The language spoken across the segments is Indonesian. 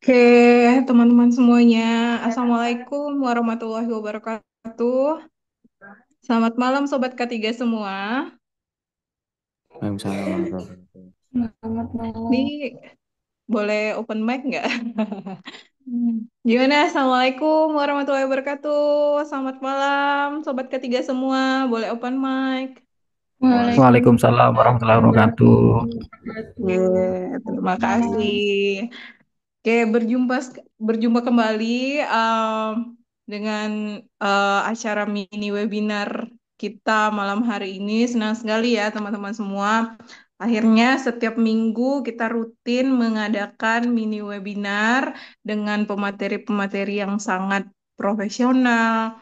Oke, teman-teman semuanya, Assalamualaikum warahmatullahi wabarakatuh. Selamat malam Sobat K3 semua. Waalaikumsalam warahmatullahi wabarakatuh. Selamat malam. Nih, boleh open mic nggak? Gimana? Assalamualaikum warahmatullahi wabarakatuh. Selamat malam Sobat K3 semua, boleh open mic. Waalaikumsalam Waalaikumsalam warahmatullahi wabarakatuh. warahmatullahi wabarakatuh. Terima kasih. Oke, berjumpa kembali dengan acara mini webinar kita malam hari ini. Senang sekali ya teman-teman semua. Akhirnya setiap minggu kita rutin mengadakan mini webinar dengan pemateri-pemateri yang sangat profesional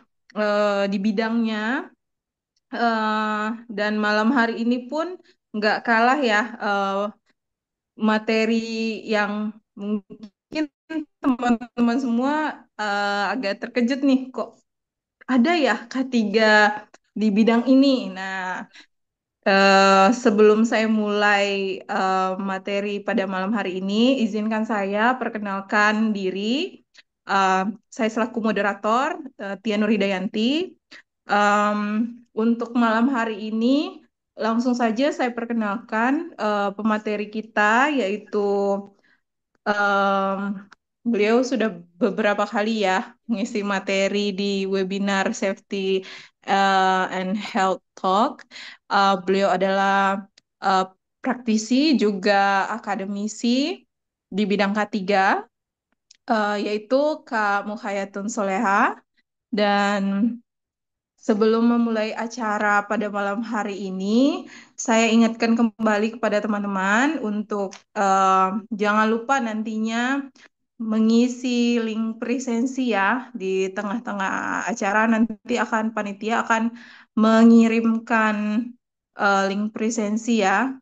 di bidangnya. Dan malam hari ini pun nggak kalah ya, materi yang mungkin teman-teman semua agak terkejut nih, kok ada ya K3 di bidang ini. Nah, sebelum saya mulai materi pada malam hari ini, izinkan saya perkenalkan diri. Eh, saya selaku moderator, Tia Nurhidayanti. Em, untuk malam hari ini, langsung saja saya perkenalkan pemateri kita, yaitu em, beliau sudah beberapa kali ya mengisi materi di webinar Safety and Health Talk. Beliau adalah eh, praktisi juga akademisi di bidang K3, yaitu Kak Mukhayatun Soleha. Dan sebelum memulai acara pada malam hari ini, saya ingatkan kembali kepada teman-teman untuk jangan lupa nantinya mengisi link presensi ya di tengah-tengah acara. Nanti panitia akan mengirimkan link presensi ya.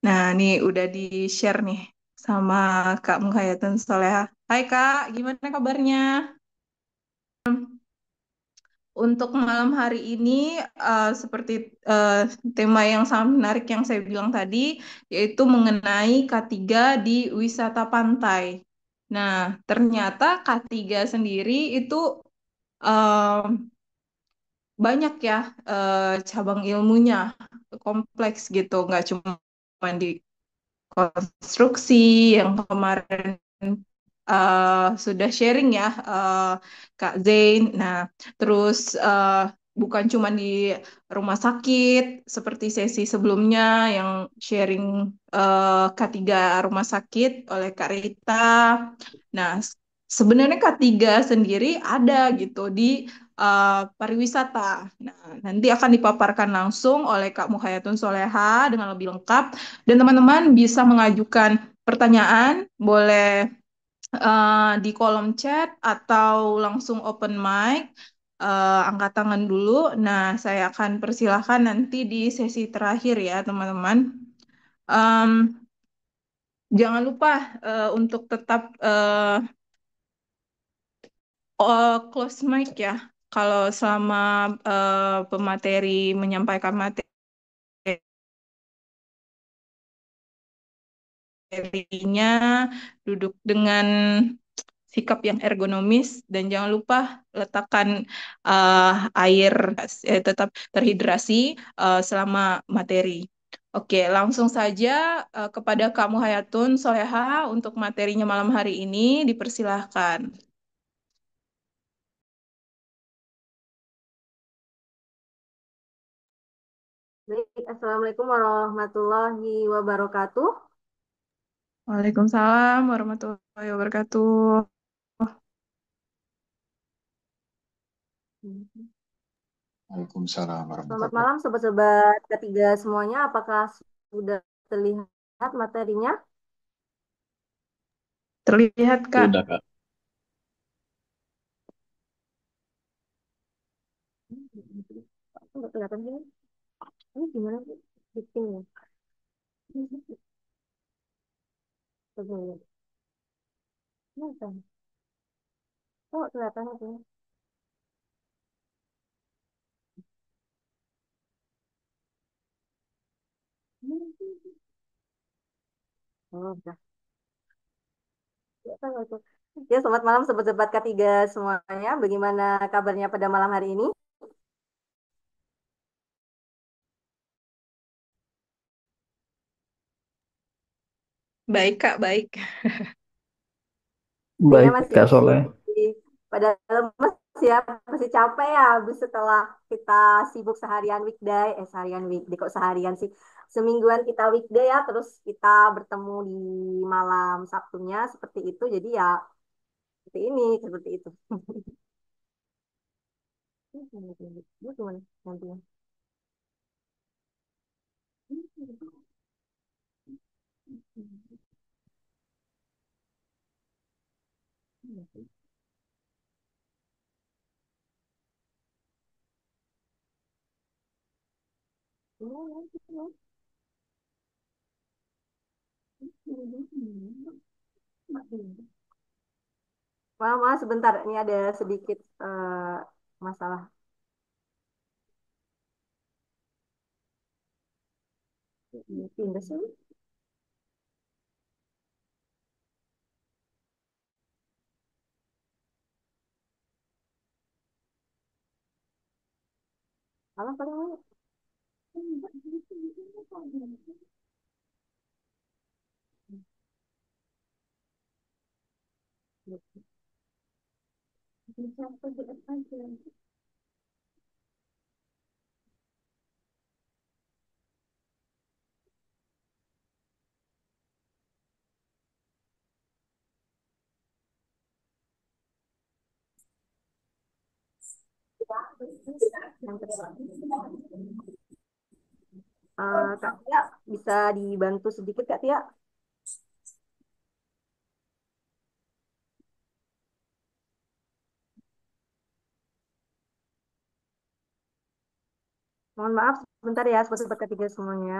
Nah, ini udah di-share nih sama Kak Mukhayatun Soleha. Hai Kak, gimana kabarnya? Untuk malam hari ini, seperti eh, tema yang sangat menarik yang saya bilang tadi, yaitu mengenai K3 di wisata pantai. Nah, ternyata K3 sendiri itu eh, banyak ya cabang ilmunya, kompleks gitu, nggak cuma di konstruksi yang kemarin sudah sharing ya, Kak Zain. Nah, terus bukan cuma di rumah sakit seperti sesi sebelumnya yang sharing K3 rumah sakit oleh Kak Rita. Nah, sebenarnya K3 sendiri ada gitu di pariwisata. Nah, nanti akan dipaparkan langsung oleh Kak Mukhayatun Soleha dengan lebih lengkap. Dan teman-teman bisa mengajukan pertanyaan, boleh di kolom chat atau langsung open mic, angkat tangan dulu. Nah, saya akan persilahkan nanti di sesi terakhir ya, teman-teman. Em, jangan lupa untuk tetap close mic ya. Kalau selama pemateri menyampaikan materinya, duduk dengan sikap yang ergonomis dan jangan lupa letakkan eh, air, tetap terhidrasi selama materi. Oke, langsung saja kepada Kamu Hayatun Soleha untuk materinya malam hari ini dipersilahkan. Baik, Assalamualaikum warahmatullahi wabarakatuh. Waalaikumsalam warahmatullahi wabarakatuh. Waalaikumsalam Selamat warahmatullahi malam sobat-sobat ketiga semuanya. Apakah sudah terlihat materinya? Terlihat, Kak. Sudah, Kak. Nggak kelihatan sih. Ini gimana sih? Bikin ya. Coba lihat. Ini kan. Oh, kelihatan itu. Oh, udah. Ya, selamat malam sobat-sobat K3 semuanya. Bagaimana kabarnya pada malam hari ini? Baik, Kak, baik. Sepertinya Baik, masih Kak Soleh. pada lemes ya, masih capek ya habis setelah kita sibuk seharian weekday, seharian weekday kok seharian sih. Semingguan kita weekday ya, terus kita bertemu di malam Sabtunya seperti itu. Jadi ya seperti ini, seperti itu. Gimana nantinya? Mama, sebentar, ini ada sedikit masalah. Pindah sih. Alah, paling yang Kak Tia, bisa dibantu sedikit Kak Tia? Mohon maaf sebentar ya, sobat ketiga semuanya.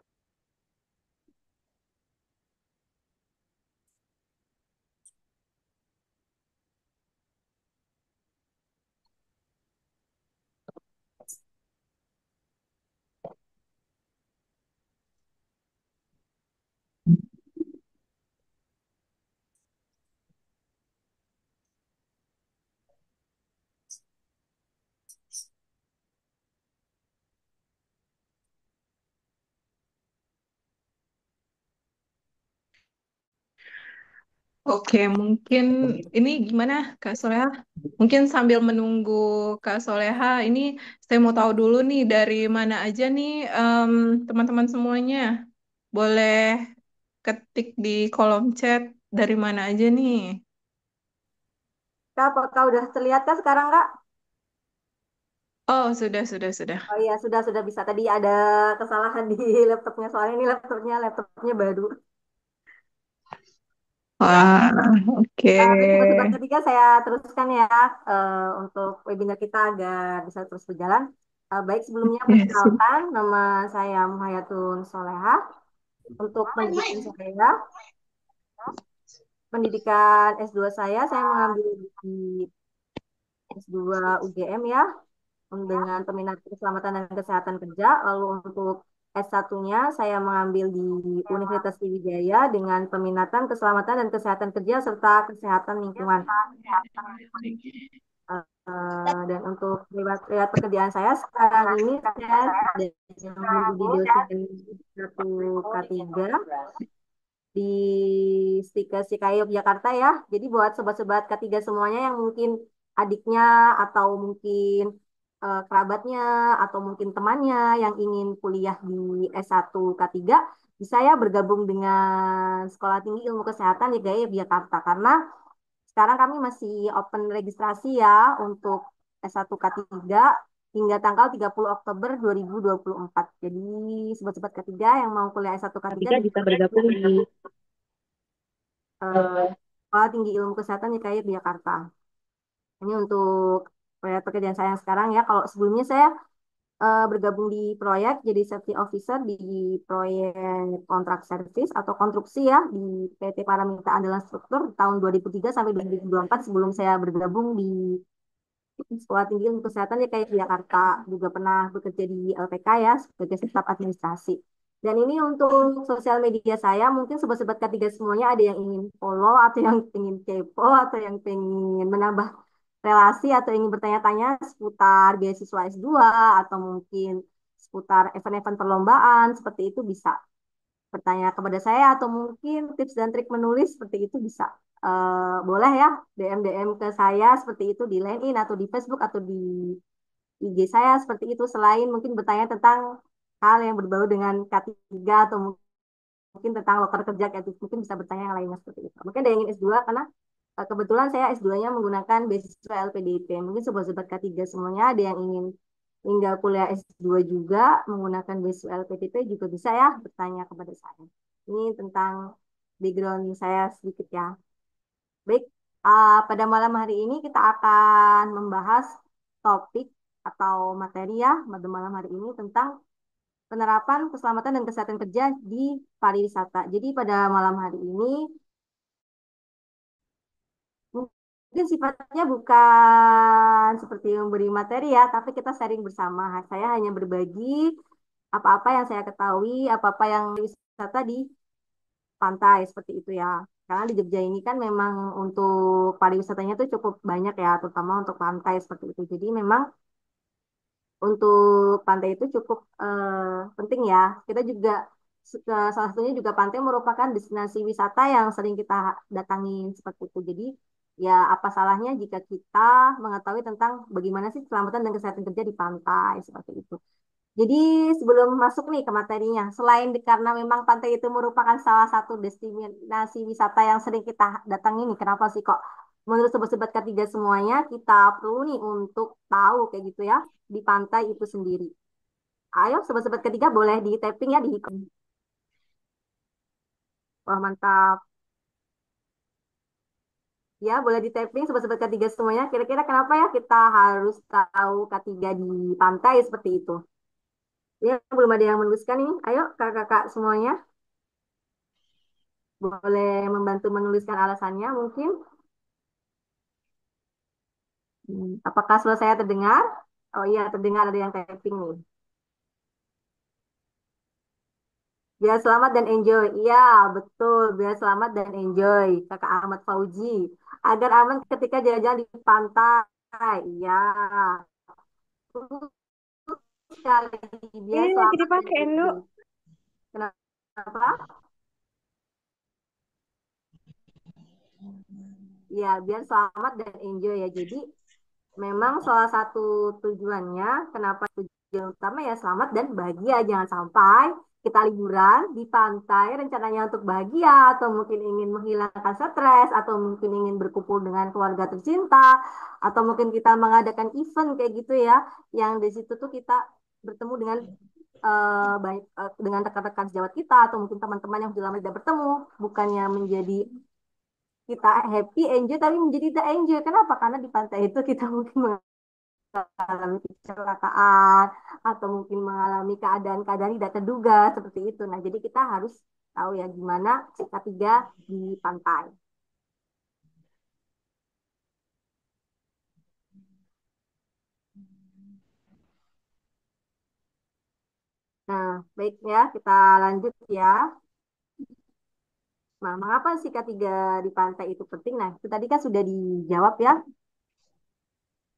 Oke, mungkin ini gimana, Kak Soleha? Mungkin sambil menunggu Kak Soleha, ini saya mau tahu dulu nih dari mana aja nih teman-teman semuanya. Boleh ketik di kolom chat dari mana aja nih. Kak, apakah udah terlihat Kak sekarang Kak? Oh, sudah, sudah, sudah. Oh iya, sudah bisa. Tadi ada kesalahan di laptopnya, soalnya ini laptopnya baru. Wah, oke. Baik, sobat ketiga saya teruskan ya untuk webinar kita agar bisa terus berjalan. Baik, sebelumnya Yes. perkenalkan, nama saya Muhayatun Soleha. Untuk pendidikan saya, pendidikan S2 saya mengambil di S2 UGM ya, dengan peminat keselamatan dan kesehatan kerja. Lalu untuk S1-nya saya mengambil di Universitas Sriwijaya dengan peminatan keselamatan dan kesehatan kerja serta kesehatan lingkungan. Dan untuk riwayat pekerjaan saya sekarang ini saya sedang menjadi dosen satu K3 di Stika Yogyakarta ya. Jadi buat sobat-sobat K3 semuanya yang mungkin adiknya atau mungkin kerabatnya atau mungkin temannya yang ingin kuliah di S1 K3 bisa ya bergabung dengan Sekolah Tinggi Ilmu Kesehatan YGI Yogyakarta karena sekarang kami masih open registrasi ya untuk S1 K3 hingga tanggal 30 Oktober 2024. Jadi sobat-sobat K3 yang mau kuliah S1 K3 bisa bergabung di Sekolah Tinggi Ilmu Kesehatan YKI Jakarta. Ini untuk proyek pekerjaan saya yang sekarang ya. Kalau sebelumnya saya bergabung di proyek jadi safety officer di proyek kontrak service atau konstruksi ya di PT Paramita Andalan Struktur tahun 2003 sampai 2024 sebelum saya bergabung di Sekolah Tinggi Ilmu Kesehatan YKI Jakarta. Juga pernah bekerja di LPK ya sebagai staf administrasi. Dan ini untuk sosial media saya, mungkin sobat-sobat K3 semuanya ada yang ingin follow, atau yang ingin kepo, atau yang pengen menambah relasi, atau ingin bertanya-tanya seputar beasiswa S2, atau mungkin seputar event-event perlombaan, seperti itu bisa bertanya kepada saya, atau mungkin tips dan trik menulis seperti itu bisa. Boleh ya, DM-DM ke saya seperti itu di LinkedIn, atau di Facebook, atau di IG saya seperti itu, selain mungkin bertanya tentang hal yang berbau dengan K3, atau mungkin tentang loker kerja kayak itu, mungkin bisa bertanya yang lainnya seperti itu. Mungkin ada yang ingin S2, karena kebetulan saya S2-nya menggunakan beasiswa LPDP. Mungkin sobat-sobat K3 semuanya ada yang ingin tinggal kuliah S2 juga menggunakan beasiswa LPDP juga bisa ya bertanya kepada saya. Ini tentang background saya sedikit ya. Baik, pada malam hari ini kita akan membahas topik atau materi ya pada malam hari ini tentang penerapan keselamatan dan kesehatan kerja di pariwisata. Jadi pada malam hari ini mungkin sifatnya bukan seperti memberi materi ya, tapi kita sharing bersama. Saya hanya berbagi apa-apa yang saya ketahui, apa-apa yang wisata di pantai seperti itu ya. Karena di Jogja ini kan memang untuk pariwisatanya tuh cukup banyak ya, terutama untuk pantai seperti itu. Jadi memang untuk pantai itu cukup penting ya. Kita juga salah satunya juga pantai merupakan destinasi wisata yang sering kita datangin seperti itu. Jadi ya apa salahnya jika kita mengetahui tentang bagaimana sih keselamatan dan kesehatan kerja di pantai seperti itu. Jadi sebelum masuk nih ke materinya, selain karena memang pantai itu merupakan salah satu destinasi wisata yang sering kita datangi nih, kenapa sih kok menurut sobat-sobat K3 semuanya kita perlu nih untuk tahu kayak gitu ya di pantai itu sendiri. Ayo sobat-sobat K3 boleh di tapping ya di wah mantap. Ya, boleh di tapping sobat-sobat K3 semuanya. Kira-kira kenapa ya kita harus tahu K3 di pantai seperti itu? Ya, belum ada yang menuliskan nih. Ayo kakak-kakak semuanya. Boleh membantu menuliskan alasannya mungkin. Apakah suara saya terdengar? Oh iya, terdengar ada yang typing nih. Biar selamat dan enjoy. Iya, betul. Biar selamat dan enjoy. Kakak Ahmad Fauji. Agar aman ketika jalan-jalan di pantai. Iya. Betul sekali. Ini Biar lagi selamat dan dipakai, Nu. enjoy. Kenapa? Ya, biar selamat dan enjoy ya. Jadi memang salah satu tujuannya, kenapa tujuan utama ya selamat dan bahagia. Jangan sampai kita liburan di pantai, rencananya untuk bahagia, atau mungkin ingin menghilangkan stres, atau mungkin ingin berkumpul dengan keluarga tercinta, atau mungkin kita mengadakan event kayak gitu ya, yang di situ tuh kita bertemu dengan baik dengan rekan-rekan sejawat kita, atau mungkin teman-teman yang sudah lama tidak bertemu, bukannya menjadi kita happy, enjoy, tapi menjadi tidak enjoy. Kenapa? Karena di pantai itu kita mungkin mengalami kecelakaan, atau mungkin mengalami keadaan-keadaan tidak terduga seperti itu. Nah, jadi kita harus tahu ya gimana K3 di pantai. Nah, baik ya, kita lanjut ya. Nah, mengapa sih K3 di pantai itu penting? Nah, itu tadi kan sudah dijawab ya.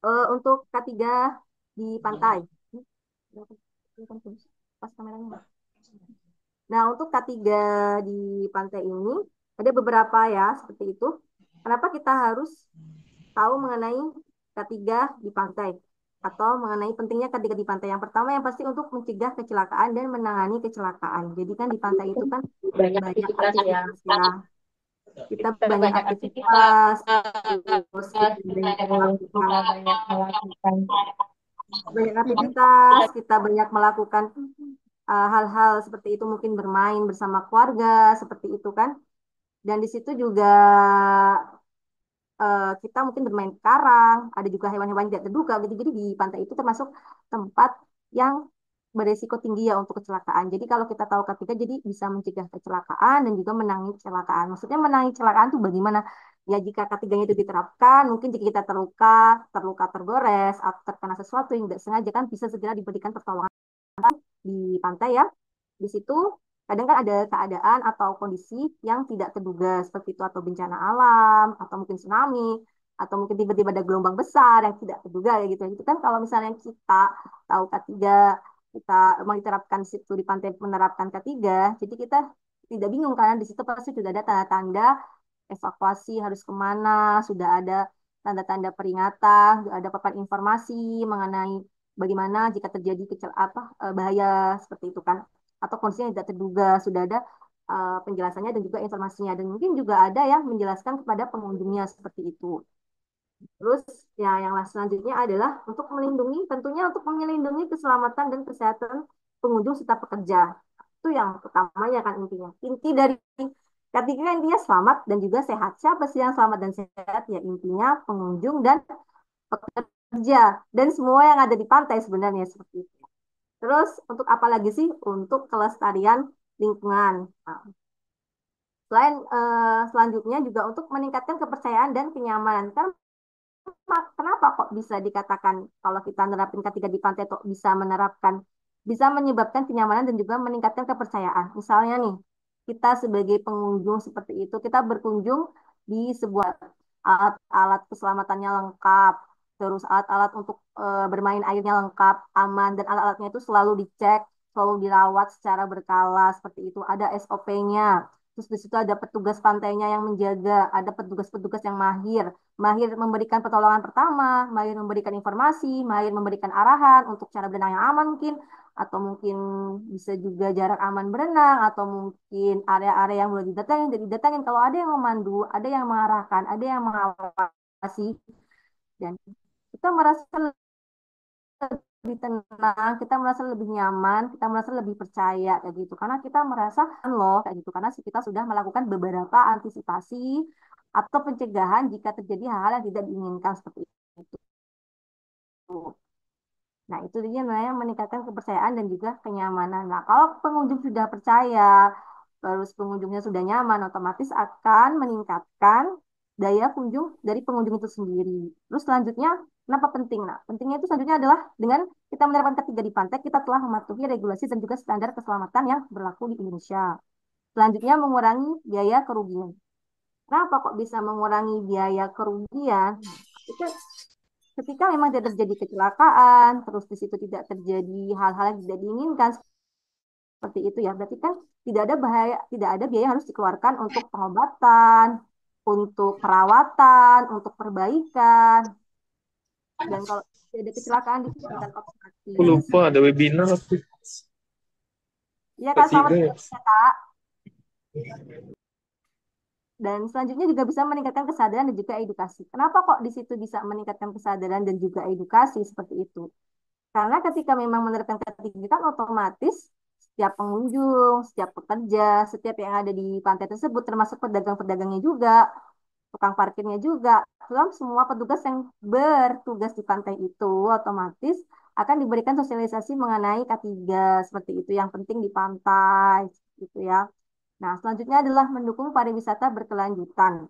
Untuk K3 di pantai. Pas kameranya. Nah, untuk K3 di pantai ini ada beberapa ya seperti itu. Kenapa kita harus tahu mengenai K3 di pantai atau mengenai pentingnya K3 di pantai? Yang pertama yang pasti untuk mencegah kecelakaan dan menangani kecelakaan. Jadi kan di pantai itu kan Banyak banyak aktivitas ya. aktivitas ya. Kita Kita banyak banyak aktivitas, aktivitas, terus kita banyak melakukan kita banyak melakukan. banyak aktivitas, kita banyak melakukan hal-hal seperti itu, mungkin bermain bersama keluarga seperti itu kan. Dan di situ juga kita mungkin bermain karang, ada juga hewan-hewan tidak terduga gitu. Jadi di pantai itu termasuk tempat yang beresiko tinggi ya untuk kecelakaan. Jadi kalau kita tahu K3 jadi bisa mencegah kecelakaan dan juga menangani kecelakaan. Maksudnya menangani kecelakaan itu bagaimana? Ya jika K3-nya itu diterapkan, mungkin jika kita terluka, terluka tergores atau terkena sesuatu yang tidak sengaja kan bisa segera diberikan pertolongan di pantai ya. Di situ kadang kan ada keadaan atau kondisi yang tidak terduga seperti itu atau bencana alam atau mungkin tsunami atau mungkin tiba-tiba ada gelombang besar yang tidak terduga ya gitu. Itu kan kalau misalnya kita tahu K3, kita memang diterapkan di situ di pantai menerapkan K3, jadi kita tidak bingung karena di situ pasti sudah ada tanda-tanda evakuasi harus kemana, sudah ada tanda-tanda peringatan, sudah ada papan informasi mengenai bagaimana jika terjadi bahaya seperti itu kan, atau kondisinya tidak terduga, sudah ada penjelasannya dan juga informasinya, dan mungkin juga ada yang menjelaskan kepada pengunjungnya seperti itu. Terus ya yang selanjutnya adalah untuk melindungi, tentunya untuk melindungi keselamatan dan kesehatan pengunjung serta pekerja. Itu yang utamanya kan intinya. Inti dari ketika intinya selamat dan juga sehat. Siapa sih yang selamat dan sehat? Ya intinya pengunjung dan pekerja dan semua yang ada di pantai sebenarnya seperti itu. Terus untuk apa lagi sih? Untuk kelestarian lingkungan. Nah, selanjutnya juga untuk meningkatkan kepercayaan dan kenyamanan. Kan kenapa kok bisa dikatakan kalau kita menerapkan ketiga di pantai kok bisa menyebabkan kenyamanan dan juga meningkatkan kepercayaan. Misalnya nih, kita sebagai pengunjung seperti itu, kita berkunjung di sebuah alat-alat keselamatannya lengkap, terus alat-alat untuk bermain airnya lengkap, aman, dan alat-alatnya itu selalu dicek, selalu dirawat secara berkala, seperti itu. Ada SOP-nya. Terus di situ ada petugas pantainya yang menjaga, ada petugas-petugas yang mahir memberikan pertolongan pertama, mahir memberikan informasi, mahir memberikan arahan untuk cara berenang yang aman mungkin, atau mungkin bisa juga jarak aman berenang, atau mungkin area-area yang boleh didatangin, jadi didatangin kalau ada yang memandu, ada yang mengarahkan, ada yang mengawasi, dan kita merasa lebih tenang, kita merasa lebih nyaman, kita merasa lebih percaya kayak gitu. Karena kita merasa loh kayak gitu. Karena kita sudah melakukan beberapa antisipasi atau pencegahan jika terjadi hal-hal yang tidak diinginkan seperti itu. Nah, itu dia namanya meningkatkan kepercayaan dan juga kenyamanan. Nah, kalau pengunjung sudah percaya, terus pengunjungnya sudah nyaman, otomatis akan meningkatkan daya kunjung dari pengunjung itu sendiri. Terus selanjutnya, kenapa penting? Nah, pentingnya itu selanjutnya adalah dengan kita menerapkan ketiga di pantai, kita telah mematuhi regulasi dan juga standar keselamatan yang berlaku di Indonesia. Selanjutnya, mengurangi biaya kerugian. Kenapa kok bisa mengurangi biaya kerugian? Nah, itu ketika memang tidak terjadi kecelakaan, terus di situ tidak terjadi hal-hal yang tidak diinginkan seperti itu ya, berarti kan tidak ada bahaya, tidak ada biaya yang harus dikeluarkan untuk pengobatan, untuk perawatan, untuk perbaikan, dan kalau ada kecelakaan di situ kan Aku otomatis. lupa ada webinar apa Ya Kak, selamat ketiga ya. siang ya Kak. Dan selanjutnya juga bisa meningkatkan kesadaran dan juga edukasi. Kenapa kok di situ bisa meningkatkan kesadaran dan juga edukasi seperti itu? Karena ketika memang menerapkan ketiga kan otomatis setiap pengunjung, setiap pekerja, setiap yang ada di pantai tersebut, termasuk pedagang-pedagangnya juga, tukang parkirnya juga, dalam semua petugas yang bertugas di pantai itu otomatis akan diberikan sosialisasi mengenai K3 seperti itu yang penting di pantai, gitu ya. Nah, selanjutnya adalah mendukung pariwisata berkelanjutan.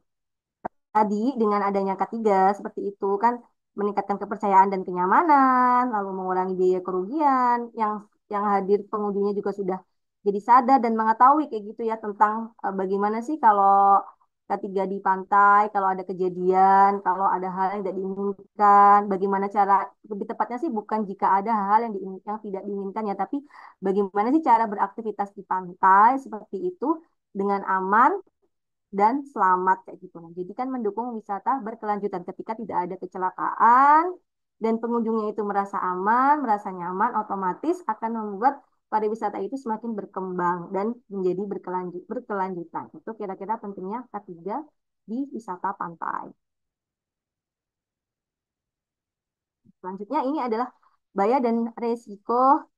Tadi dengan adanya K3 seperti itu kan meningkatkan kepercayaan dan kenyamanan, lalu mengurangi biaya kerugian, yang hadir pengunjungnya juga sudah jadi sadar dan mengetahui kayak gitu ya tentang bagaimana sih kalau K3 di pantai, kalau ada kejadian, kalau ada hal yang tidak diinginkan, bagaimana cara lebih tepatnya sih bukan jika ada hal yang yang tidak diinginkan ya, tapi bagaimana sih cara beraktivitas di pantai seperti itu dengan aman dan selamat kayak gitu. Nah, jadi kan mendukung wisata berkelanjutan ketika tidak ada kecelakaan dan pengunjungnya itu merasa aman, merasa nyaman, otomatis akan membuat pariwisata itu semakin berkembang dan menjadi berkelanjutan. Itu kira-kira pentingnya ketiga di wisata pantai. Selanjutnya ini adalah bahaya dan resiko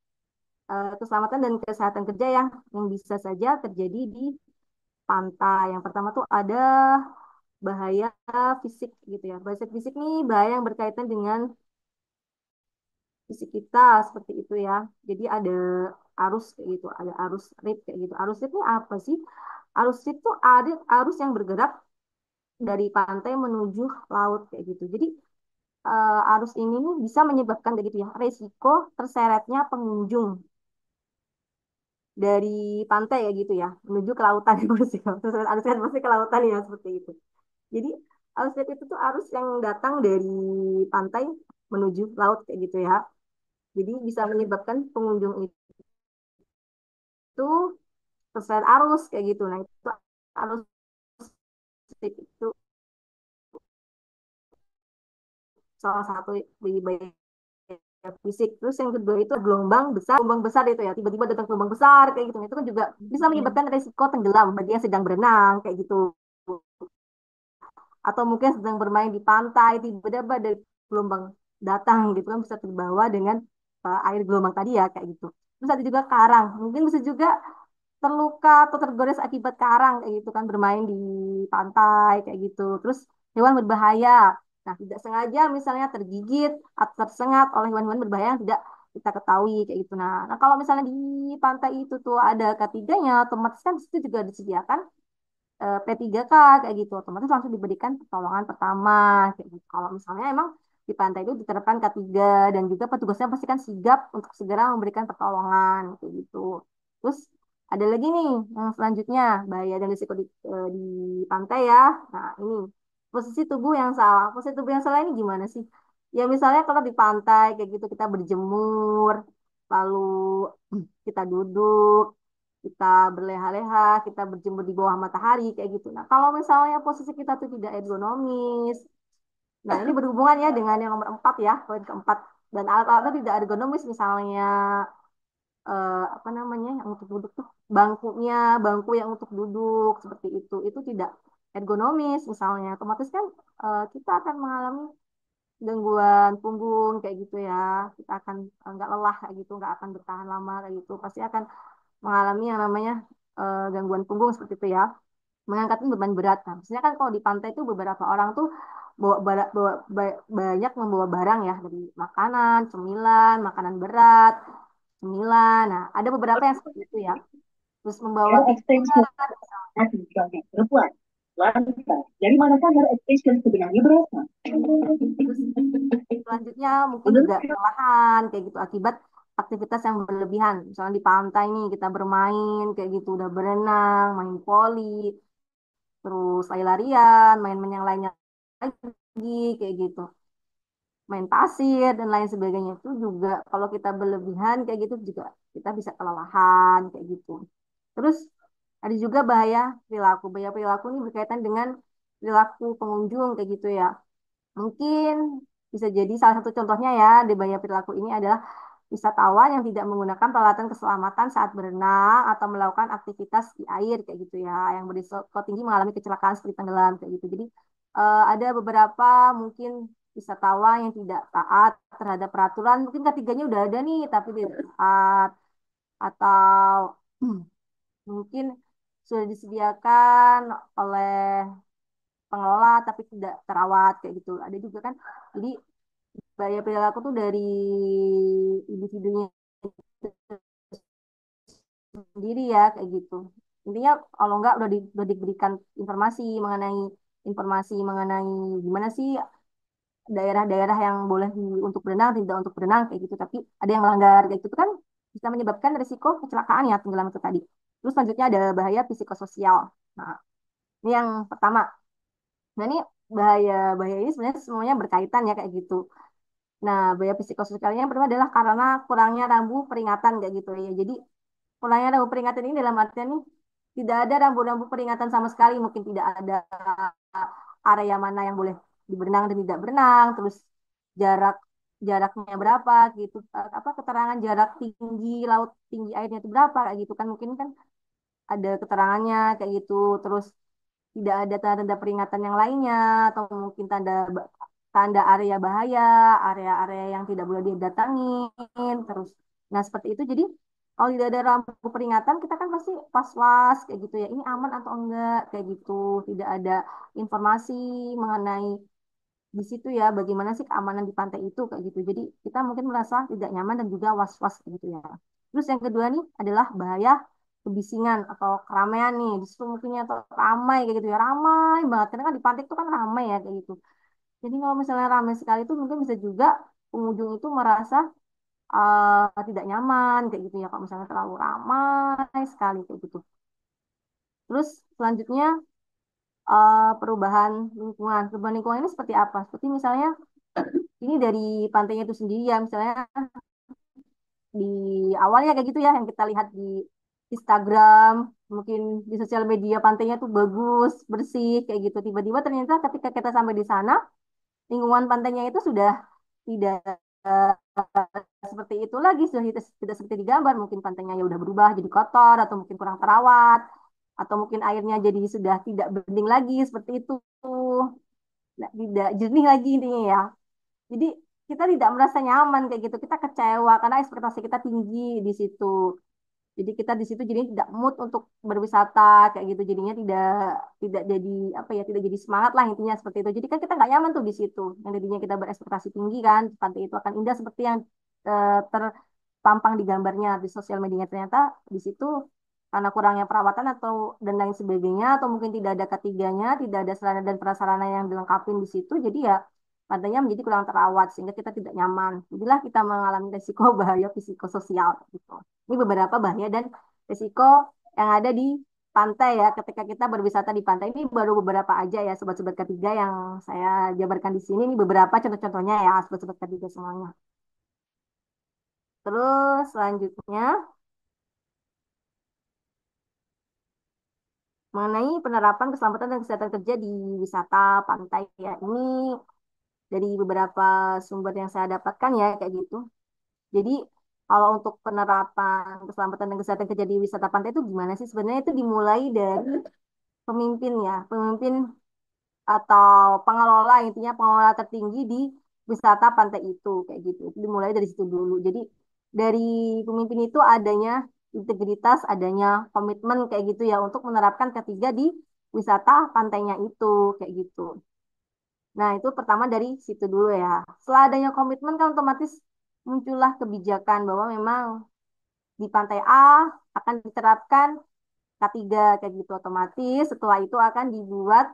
keselamatan dan kesehatan kerja yang bisa saja terjadi di pantai. Yang pertama tuh ada bahaya fisik gitu ya. Bahaya fisik nih bahaya yang berkaitan dengan fisik kita seperti itu ya. Jadi ada arus kayak gitu, ada arus rip kayak gitu. Arus rip ini apa sih? Arus rip tuh ada arus yang bergerak dari pantai menuju laut kayak gitu. Jadi arus ini nih bisa menyebabkan kayak gitu ya resiko terseretnya pengunjung dari pantai ya gitu ya menuju ke lautan pasti terus arus kan pasti ke lautan ya seperti itu. Jadi arus lihat itu tuh arus yang datang dari pantai menuju laut kayak gitu ya. Jadi bisa menyebabkan pengunjung itu terseret arus kayak gitu. Nah itu arus itu salah satu di bahaya fisik. Terus yang kedua itu gelombang besar itu ya. Tiba-tiba datang gelombang besar kayak gitu. Nah, itu kan juga bisa menyebabkan risiko tenggelam bagi yang sedang berenang kayak gitu. Atau mungkin sedang bermain di pantai tiba-tiba ada gelombang datang gitu kan bisa terbawa dengan air gelombang tadi ya kayak gitu. Terus ada juga karang. Mungkin bisa juga terluka atau tergores akibat karang kayak gitu kan bermain di pantai kayak gitu. Terus hewan berbahaya. Nah, tidak sengaja misalnya tergigit atau tersengat oleh hewan-hewan berbahaya yang tidak kita ketahui kayak gitu. Nah, kalau misalnya di pantai itu tuh ada ketiganya, otomatis kan di situ juga disediakan P3K kayak gitu. Otomatis langsung diberikan pertolongan pertama kayak gitu. Kalau misalnya emang di pantai itu diterapkan K3 dan juga petugasnya pasti kan sigap untuk segera memberikan pertolongan kayak gitu. Terus ada lagi nih yang selanjutnya bahaya dan risiko di pantai ya. Nah ini posisi tubuh yang salah. Posisi tubuh yang salah ini gimana sih? Ya misalnya kalau di pantai kayak gitu kita berjemur, lalu kita duduk, kita berleha-leha, kita berjemur di bawah matahari kayak gitu. Nah, kalau misalnya posisi kita tuh tidak ergonomis, nah ini berhubungan ya dengan yang nomor 4 ya, poin keempat. Dan alat-alatnya tidak ergonomis misalnya apa namanya yang untuk duduk tuh bangku yang untuk duduk seperti itu tidak ergonomis misalnya otomatis kan kita akan mengalami gangguan punggung kayak gitu ya kita akan nggak lelah kayak gitu nggak akan bertahan lama kayak gitu pasti akan mengalami yang namanya gangguan punggung seperti itu ya mengangkat beban berat nah biasanya kan kalau di pantai itu beberapa orang tuh banyak membawa barang ya dari makanan cemilan makanan berat cemilan nah ada beberapa yang seperti itu ya terus membawa tiket perempuan. Lantas, dari manakah hair extension sebenarnya berasal? terus selanjutnya mungkin juga kelelahan kayak gitu akibat aktivitas yang berlebihan. Misalnya di pantai nih kita bermain kayak gitu udah berenang, main voli, terus lari-larian, main-main yang lainnya lagi kayak gitu. Main pasir dan lain sebagainya itu juga kalau kita berlebihan kayak gitu juga kita bisa kelelahan kayak gitu. Terus ada juga bahaya perilaku. Bahaya perilaku ini berkaitan dengan perilaku pengunjung kayak gitu ya. Mungkin bisa jadi salah satu contohnya ya di bahaya perilaku ini adalah wisatawan yang tidak menggunakan peralatan keselamatan saat berenang atau melakukan aktivitas di air kayak gitu ya, yang berisiko tinggi mengalami kecelakaan seperti tenggelam kayak gitu. Jadi ada beberapa mungkin wisatawan yang tidak taat terhadap peraturan, mungkin ketiganya udah ada nih tapi tidak taat atau mungkin sudah disediakan oleh pengelola tapi tidak terawat kayak gitu. Ada juga kan. Jadi bahaya perilaku tuh dari individunya sendiri ya kayak gitu. Intinya kalau enggak udah diberikan informasi mengenai gimana sih daerah-daerah yang boleh untuk berenang tidak untuk berenang kayak gitu tapi ada yang melanggar kayak gitu kan bisa menyebabkan risiko kecelakaan ya tenggelam itu tadi. Terus selanjutnya ada bahaya psikososial. Nah, ini yang pertama. Nah, ini bahaya bahaya ini sebenarnya semuanya berkaitan ya kayak gitu. Nah, bahaya psikososialnya yang pertama adalah karena kurangnya rambu peringatan kayak gitu ya. Jadi kurangnya rambu peringatan ini dalam artian nih tidak ada rambu-rambu peringatan sama sekali. Mungkin tidak ada area mana yang boleh berenang dan tidak berenang. Terus jarak jaraknya berapa gitu. Apa keterangan jarak tinggi laut tinggi airnya itu berapa kayak gitu kan mungkin kan ada keterangannya kayak gitu. Terus tidak ada tanda-tanda peringatan yang lainnya atau mungkin tanda tanda area bahaya, area-area yang tidak boleh didatangin, terus nah seperti itu. Jadi kalau tidak ada lampu peringatan, kita kan pasti was-was kayak gitu ya. Ini aman atau enggak kayak gitu. Tidak ada informasi mengenai di situ ya bagaimana sih keamanan di pantai itu kayak gitu. Jadi kita mungkin merasa tidak nyaman dan juga was-was kayak gitu ya. Terus yang kedua nih adalah bahaya kebisingan atau keramaian nih di situ mungkinnya atau ramai kayak gitu ya ramai banget karena kan di pantai itu kan ramai ya kayak gitu jadi kalau misalnya ramai sekali itu mungkin bisa juga pengunjung itu merasa tidak nyaman kayak gitu ya kalau misalnya terlalu ramai sekali kayak gitu. Terus selanjutnya perubahan lingkungan ini seperti apa? Seperti misalnya ini dari pantainya itu sendiri ya, misalnya di awalnya kayak gitu ya yang kita lihat di Instagram, mungkin di sosial media pantainya tuh bagus, bersih kayak gitu. Tiba-tiba ternyata ketika kita sampai di sana, lingkungan pantainya itu sudah tidak seperti itu lagi, sudah tidak seperti digambar. Mungkin pantainya ya udah berubah jadi kotor atau mungkin kurang terawat atau mungkin airnya jadi sudah tidak bening lagi seperti itu. Nah, tidak jernih lagi intinya ya. Jadi kita tidak merasa nyaman kayak gitu. Kita kecewa karena ekspektasi kita tinggi di situ. Jadi kita di situ jadi tidak mood untuk berwisata kayak gitu. Jadinya tidak tidak jadi apa ya, tidak jadi semangat lah intinya seperti itu. Jadi kan kita nggak nyaman tuh di situ. Yang tadinya kita berekspektasi tinggi kan, pantai itu akan indah seperti yang terpampang di gambarnya di sosial media. Ternyata di situ karena kurangnya perawatan atau dan lain sebagainya atau mungkin tidak ada ketiganya, tidak ada sarana dan prasarana yang dilengkapi di situ. Jadi ya pantainya menjadi kurang terawat sehingga kita tidak nyaman. Jadilah kita mengalami resiko bahaya psikososial gitu. Ini beberapa bahaya dan risiko yang ada di pantai ya ketika kita berwisata di pantai. Ini baru beberapa aja ya sobat-sobat ketiga yang saya jabarkan di sini. Ini beberapa contoh-contohnya ya sobat-sobat ketiga semuanya. Terus selanjutnya mengenai penerapan keselamatan dan kesehatan kerja di wisata pantai ya. Ini dari beberapa sumber yang saya dapatkan ya kayak gitu. Jadi kalau untuk penerapan keselamatan dan kesehatan kerja di wisata pantai itu gimana sih? Sebenarnya itu dimulai dari pemimpin ya, pemimpin atau pengelola intinya pengelola tertinggi di wisata pantai itu kayak gitu. Itu dimulai dari situ dulu. Jadi dari pemimpin itu adanya integritas, adanya komitmen kayak gitu ya untuk menerapkan ketiga di wisata pantainya itu kayak gitu. Nah, itu pertama dari situ dulu ya. Setelah adanya komitmen kan otomatis muncullah kebijakan bahwa memang di pantai A akan diterapkan K3 kayak gitu otomatis. Setelah itu akan dibuat,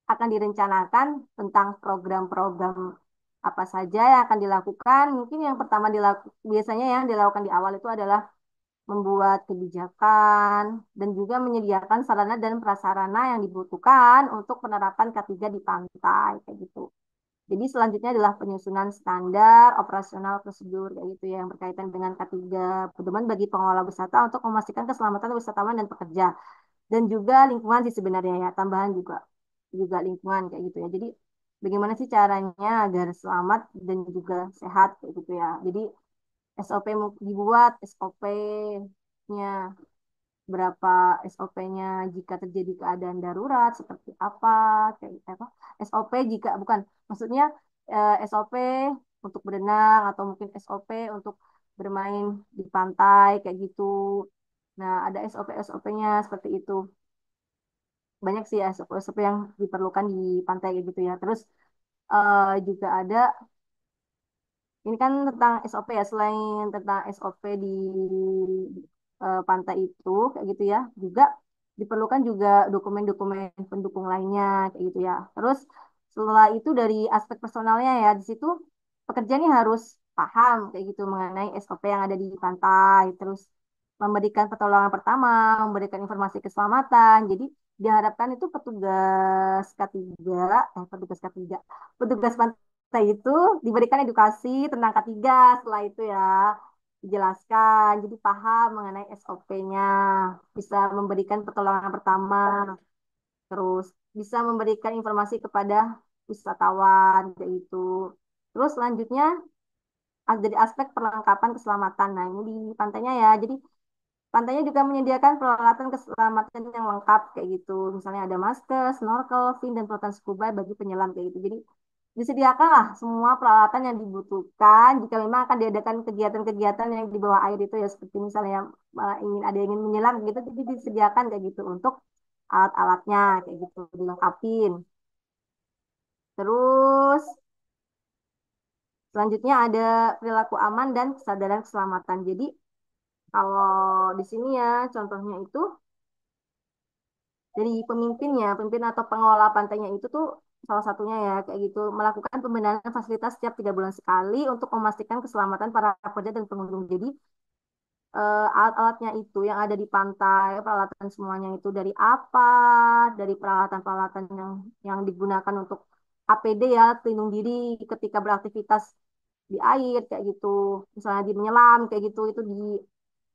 akan direncanakan tentang program-program apa saja yang akan dilakukan. Mungkin yang pertama biasanya yang dilakukan di awal itu adalah membuat kebijakan dan juga menyediakan sarana dan prasarana yang dibutuhkan untuk penerapan K3 di pantai kayak gitu. Jadi selanjutnya adalah penyusunan standar operasional prosedur kayak gitu ya, yang berkaitan dengan K3 pedoman bagi pengelola wisata untuk memastikan keselamatan wisatawan dan pekerja dan juga lingkungan sih sebenarnya ya, tambahan juga juga lingkungan kayak gitu ya. Jadi bagaimana sih caranya agar selamat dan juga sehat kayak gitu ya. Jadi SOP dibuat SOP-nya berapa SOP-nya jika terjadi keadaan darurat seperti apa kayak apa SOP jika bukan maksudnya SOP untuk berenang atau mungkin SOP untuk bermain di pantai kayak gitu. Nah, ada SOP-SOP-nya seperti itu. Banyak sih SOP yang diperlukan di pantai kayak gitu ya. Terus juga ada ini kan tentang SOP ya, selain tentang SOP di pantai itu kayak gitu ya, juga diperlukan juga dokumen-dokumen pendukung lainnya kayak gitu ya. Terus setelah itu dari aspek personalnya ya, di situ pekerja nih harus paham kayak gitu mengenai SOP yang ada di pantai, terus memberikan pertolongan pertama, memberikan informasi keselamatan. Jadi diharapkan itu petugas pantai itu diberikan edukasi tentang K3 setelah itu ya dijelaskan jadi paham mengenai SOP-nya bisa memberikan pertolongan pertama terus bisa memberikan informasi kepada wisatawan kayak gitu terus selanjutnya dari aspek perlengkapan keselamatan nah ini di pantainya ya jadi pantainya juga menyediakan peralatan keselamatan yang lengkap kayak gitu misalnya ada masker, snorkel, fin dan peloton scuba bagi penyelam kayak gitu jadi disediakanlah semua peralatan yang dibutuhkan jika memang akan diadakan kegiatan-kegiatan yang di bawah air itu ya seperti misalnya ingin menyelam gitu jadi disediakan kayak gitu untuk alat-alatnya kayak gitu dilengkapin. Terus selanjutnya ada perilaku aman dan kesadaran keselamatan. Jadi kalau di sini ya contohnya itu dari pemimpinnya, pemimpin atau pengelola pantainya itu tuh salah satunya ya kayak gitu melakukan pembenahan fasilitas setiap 3 bulan sekali untuk memastikan keselamatan para pekerja dan pengunjung. Jadi alat-alatnya itu yang ada di pantai, peralatan semuanya itu dari apa, dari peralatan-peralatan yang digunakan untuk APD ya, pelindung diri ketika beraktivitas di air kayak gitu. Misalnya di menyelam kayak gitu,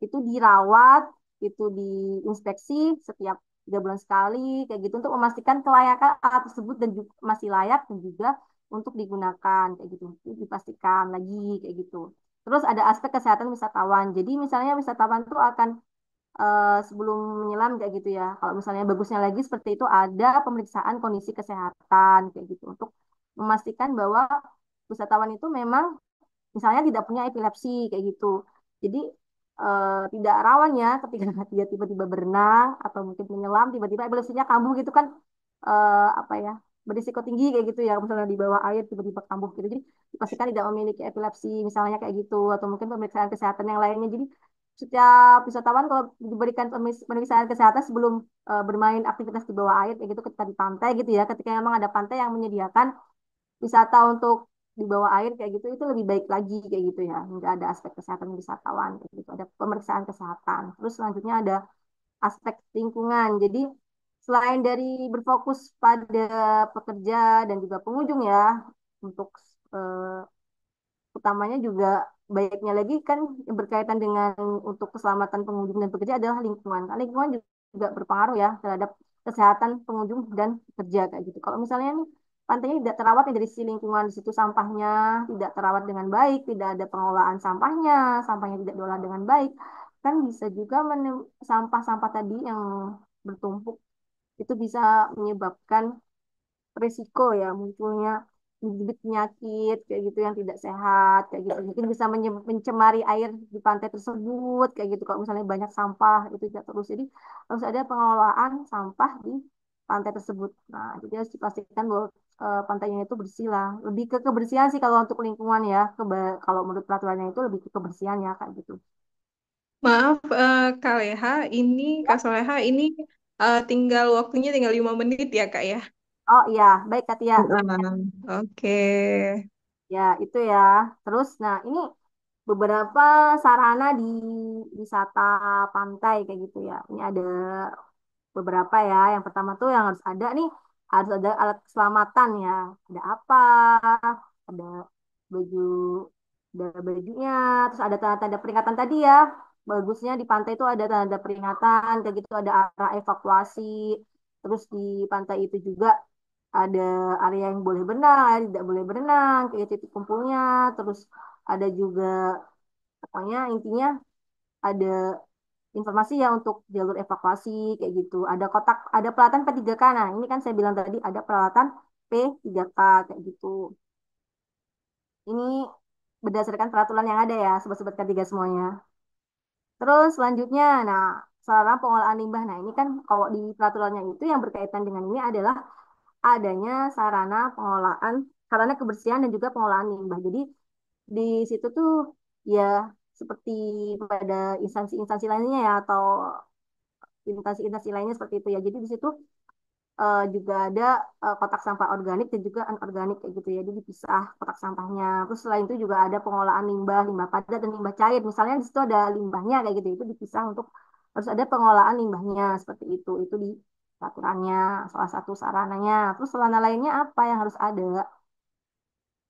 itu dirawat, itu diinspeksi setiap 3 bulan sekali kayak gitu untuk memastikan kelayakan alat tersebut dan juga masih layak dan juga untuk digunakan kayak gitu. Itu dipastikan lagi kayak gitu. Terus ada aspek kesehatan wisatawan. Jadi misalnya wisatawan tuh akan sebelum menyelam kayak gitu ya. Kalau misalnya bagusnya lagi seperti itu ada pemeriksaan kondisi kesehatan kayak gitu untuk memastikan bahwa wisatawan itu memang misalnya tidak punya epilepsi kayak gitu. Jadi tidak rawan ya ketika dia tiba-tiba berenang atau mungkin menyelam tiba-tiba epilepsinya kambuh gitu kan apa ya berisiko tinggi kayak gitu ya misalnya di bawah air tiba-tiba kambuh gitu. Jadi dipastikan tidak memiliki epilepsi misalnya kayak gitu atau mungkin pemeriksaan kesehatan yang lainnya. Jadi setiap wisatawan kalau diberikan pemeriksaan kesehatan sebelum bermain aktivitas di bawah air kayak gitu ketika di pantai gitu ya ketika memang ada pantai yang menyediakan wisata untuk di bawah air kayak gitu itu lebih baik lagi kayak gitu ya nggak ada aspek kesehatan wisatawan kayak gitu ada pemeriksaan kesehatan terus selanjutnya ada aspek lingkungan jadi selain dari berfokus pada pekerja dan juga pengunjung ya untuk eh, utamanya juga baiknya lagi kan yang berkaitan dengan untuk keselamatan pengunjung dan pekerja adalah lingkungan. Karena lingkungan juga berpengaruh ya terhadap kesehatan pengunjung dan pekerja kayak gitu. Kalau misalnya nih pantainya tidak terawat nih dari sisi lingkungan, di situ sampahnya tidak terawat dengan baik, tidak ada pengelolaan sampahnya, sampahnya tidak diolah dengan baik, kan bisa juga sampah-sampah tadi yang bertumpuk itu bisa menyebabkan risiko ya munculnya bibit penyakit kayak gitu yang tidak sehat kayak gitu mungkin bisa mencemari air di pantai tersebut kayak gitu kalau misalnya banyak sampah itu tidak terus jadi harus ada pengelolaan sampah di pantai tersebut nah jadi harus dipastikan bahwa pantainya itu bersih lah lebih ke kebersihan sih kalau untuk lingkungan ya kalau menurut peraturannya itu lebih ke kebersihan ya kayak gitu. Maaf, Kak Leha, Kak Soleha, ini tinggal waktunya tinggal 5 menit ya, Kak ya? Oh iya baik Katia. Oke. Ya, itu ya. Terus, nah ini beberapa sarana di wisata pantai kayak gitu ya. Ini ada beberapa ya. Yang pertama tuh yang harus ada nih, harus ada alat keselamatan ya. Ada apa? Ada baju, ada bajunya. Terus ada tanda-tanda peringatan tadi ya. Bagusnya di pantai itu ada tanda peringatan, kayak gitu ada arah evakuasi. Terus di pantai itu juga ada area yang boleh berenang, area yang tidak boleh berenang, kayak titik kumpulnya, terus ada juga pokoknya intinya ada informasi ya untuk jalur evakuasi kayak gitu. Ada kotak, ada peralatan P3K. Nah, ini kan saya bilang tadi ada peralatan P3K kayak gitu. Ini berdasarkan peraturan yang ada ya, sobat-sobat K3 semuanya. Terus selanjutnya, nah, sarana pengolahan limbah. Nah, ini kan kalau di peraturannya itu yang berkaitan dengan ini adalah adanya sarana kebersihan dan juga pengolahan limbah. Jadi di situ tuh ya seperti pada instansi-instansi lainnya ya atau instansi-instansi lainnya seperti itu ya. Jadi di situ juga ada kotak sampah organik dan juga anorganik kayak gitu ya. Jadi dipisah kotak sampahnya. Terus selain itu juga ada pengolahan limbah, limbah padat dan limbah cair. Misalnya di situ ada limbahnya kayak gitu. Itu dipisah untuk harus ada pengolahan limbahnya seperti itu. Itu di peraturannya salah satu sarananya. Terus sarana lainnya apa yang harus ada?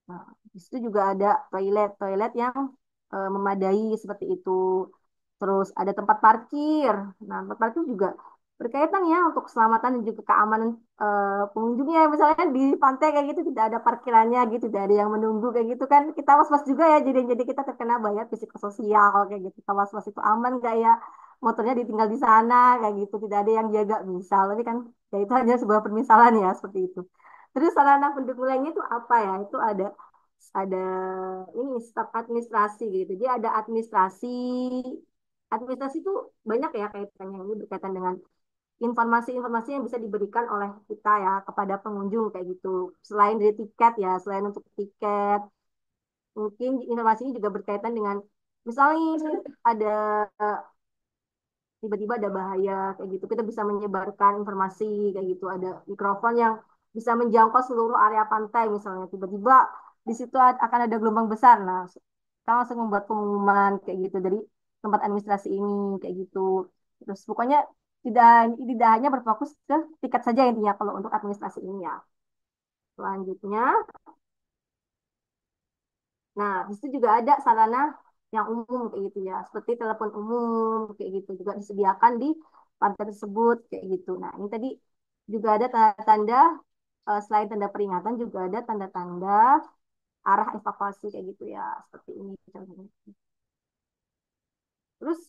Nah, di situ juga ada toilet yang memadai seperti itu. Terus ada tempat parkir. Nah, tempat parkir juga berkaitan ya untuk keselamatan dan juga keamanan pengunjungnya. Misalnya di pantai kayak gitu tidak ada parkirannya gitu, tidak ada yang menunggu kayak gitu kan. Kita was-was juga ya, jadi kita terkena bayar psikososial kayak gitu. Kita was-was itu aman nggak ya? Motornya ditinggal di sana kayak gitu, tidak ada yang jaga misal. Tapi kan ya itu hanya sebuah permisalan ya seperti itu. Terus sarana pendukung lainnya itu apa ya? Itu ada ini staf administrasi gitu. Jadi ada administrasi. Administrasi itu banyak ya kaitannya ini berkaitan dengan informasi-informasi yang bisa diberikan oleh kita ya kepada pengunjung kayak gitu. Selain dari tiket ya, selain untuk tiket, mungkin informasi ini juga berkaitan dengan misalnya ini ada tiba-tiba ada bahaya kayak gitu. Kita bisa menyebarkan informasi kayak gitu. Ada mikrofon yang bisa menjangkau seluruh area pantai misalnya tiba-tiba di situ akan ada gelombang besar. Nah, kita langsung membuat pengumuman kayak gitu dari tempat administrasi ini kayak gitu. Terus pokoknya tidak tidak hanya berfokus ke tiket saja intinya kalau untuk administrasi ini ya. Selanjutnya, nah di situ juga ada sarana yang umum kayak gitu ya, seperti telepon umum kayak gitu juga disediakan di pantai tersebut kayak gitu. Nah, ini tadi juga ada tanda-tanda selain tanda peringatan juga ada tanda-tanda arah evakuasi kayak gitu ya, seperti ini contohnya. Terus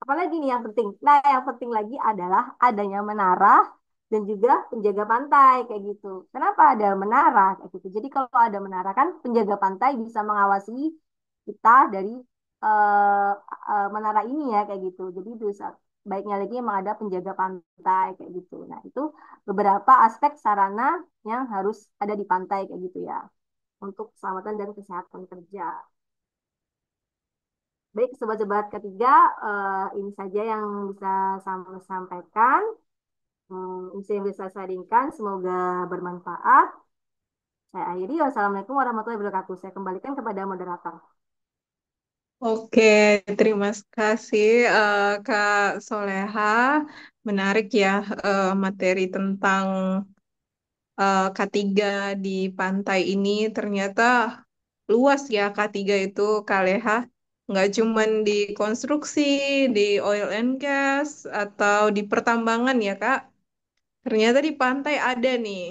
apalagi nih yang penting? Nah, yang penting lagi adalah adanya menara dan juga penjaga pantai kayak gitu. Kenapa ada menara kayak gitu? Jadi kalau ada menara kan penjaga pantai bisa mengawasi kita dari eh, menara ini ya kayak gitu. Jadi bisa baiknya lagi emang ada penjaga pantai kayak gitu. Nah, itu beberapa aspek sarana yang harus ada di pantai kayak gitu ya untuk keselamatan dan kesehatan kerja. Baik, sobat-sobat ketiga, ini saja yang bisa saya sampaikan. Ini yang bisa saya ringkan, semoga bermanfaat. Saya akhiri, wassalamualaikum warahmatullahi wabarakatuh. Saya kembalikan kepada moderator. Oke, terima kasih Kak Soleha. Menarik ya materi tentang K3 di pantai ini. Ternyata luas ya K3 itu, Kak Leha. Nggak cuman di konstruksi, di oil and gas, atau di pertambangan ya Kak. Ternyata di pantai ada nih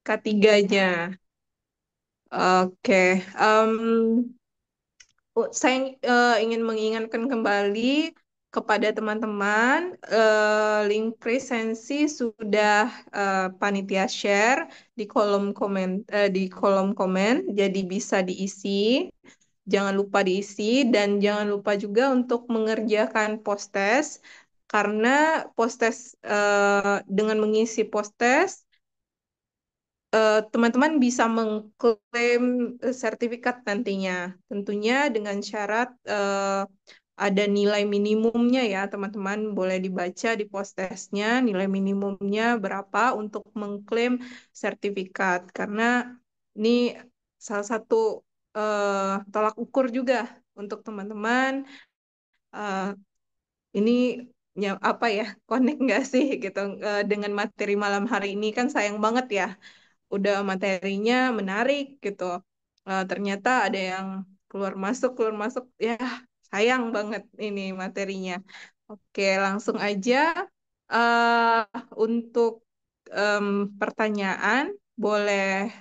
K3-nya. Oke, saya ingin mengingatkan kembali kepada teman-teman, link presensi sudah panitia share di kolom komen, jadi bisa diisi. Jangan lupa diisi dan jangan lupa juga untuk mengerjakan post-test karena dengan mengisi post-test teman-teman bisa mengklaim sertifikat nantinya. Tentunya dengan syarat ada nilai minimumnya ya, teman-teman. Boleh dibaca di post-testnya nilai minimumnya berapa untuk mengklaim sertifikat. Karena ini salah satu tolak ukur juga untuk teman-teman. eh, ini ya, apa ya, connect nggak sih gitu dengan materi malam hari ini, kan sayang banget ya udah materinya menarik gitu. Ternyata ada yang keluar masuk ya, sayang banget ini materinya. Oke, langsung aja untuk em, pertanyaan boleh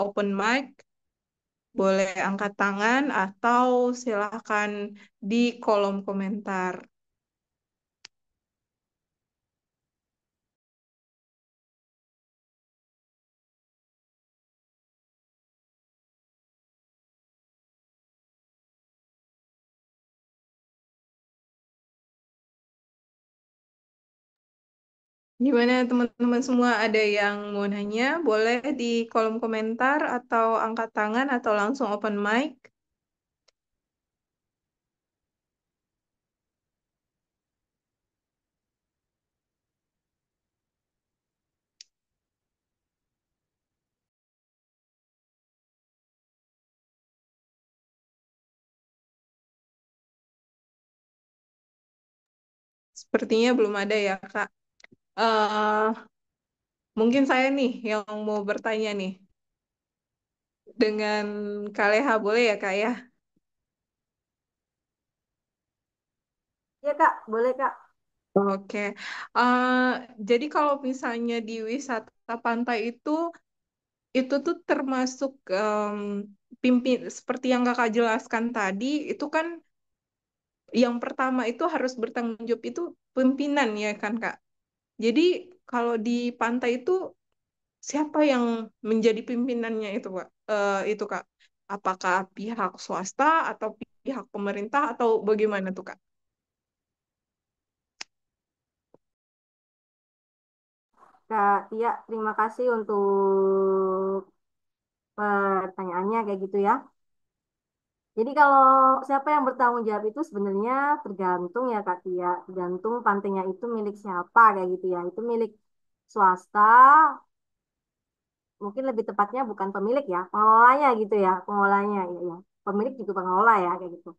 open mic, boleh angkat tangan atau silakan di kolom komentar. Gimana teman-teman semua, ada yang mau nanya? Boleh di kolom komentar atau angkat tangan atau langsung open mic. Sepertinya belum ada ya, Kak. eh Mungkin saya nih yang mau bertanya nih. Dengan Kak Leha, boleh ya, Kak ya? Ya Kak, boleh Kak. Oke. Eh, jadi kalau misalnya di wisata pantai itu tuh termasuk seperti yang Kakak jelaskan tadi, itu kan yang pertama itu harus bertanggung jawab itu pimpinan ya kan, Kak? Jadi kalau di pantai itu siapa yang menjadi pimpinannya itu, Kak? Itu, Kak. Apakah pihak swasta atau pihak pemerintah atau bagaimana tuh, Kak? Kak Tia, terima kasih untuk pertanyaannya kayak gitu ya. Jadi kalau siapa yang bertanggung jawab itu sebenarnya tergantung ya Kak Tia, tergantung pantainya itu milik siapa kayak gitu ya. Itu milik swasta, mungkin lebih tepatnya bukan pemilik ya, pengelolanya gitu ya, pengelolanya ya, ya. Pemilik juga pengelola ya kayak gitu.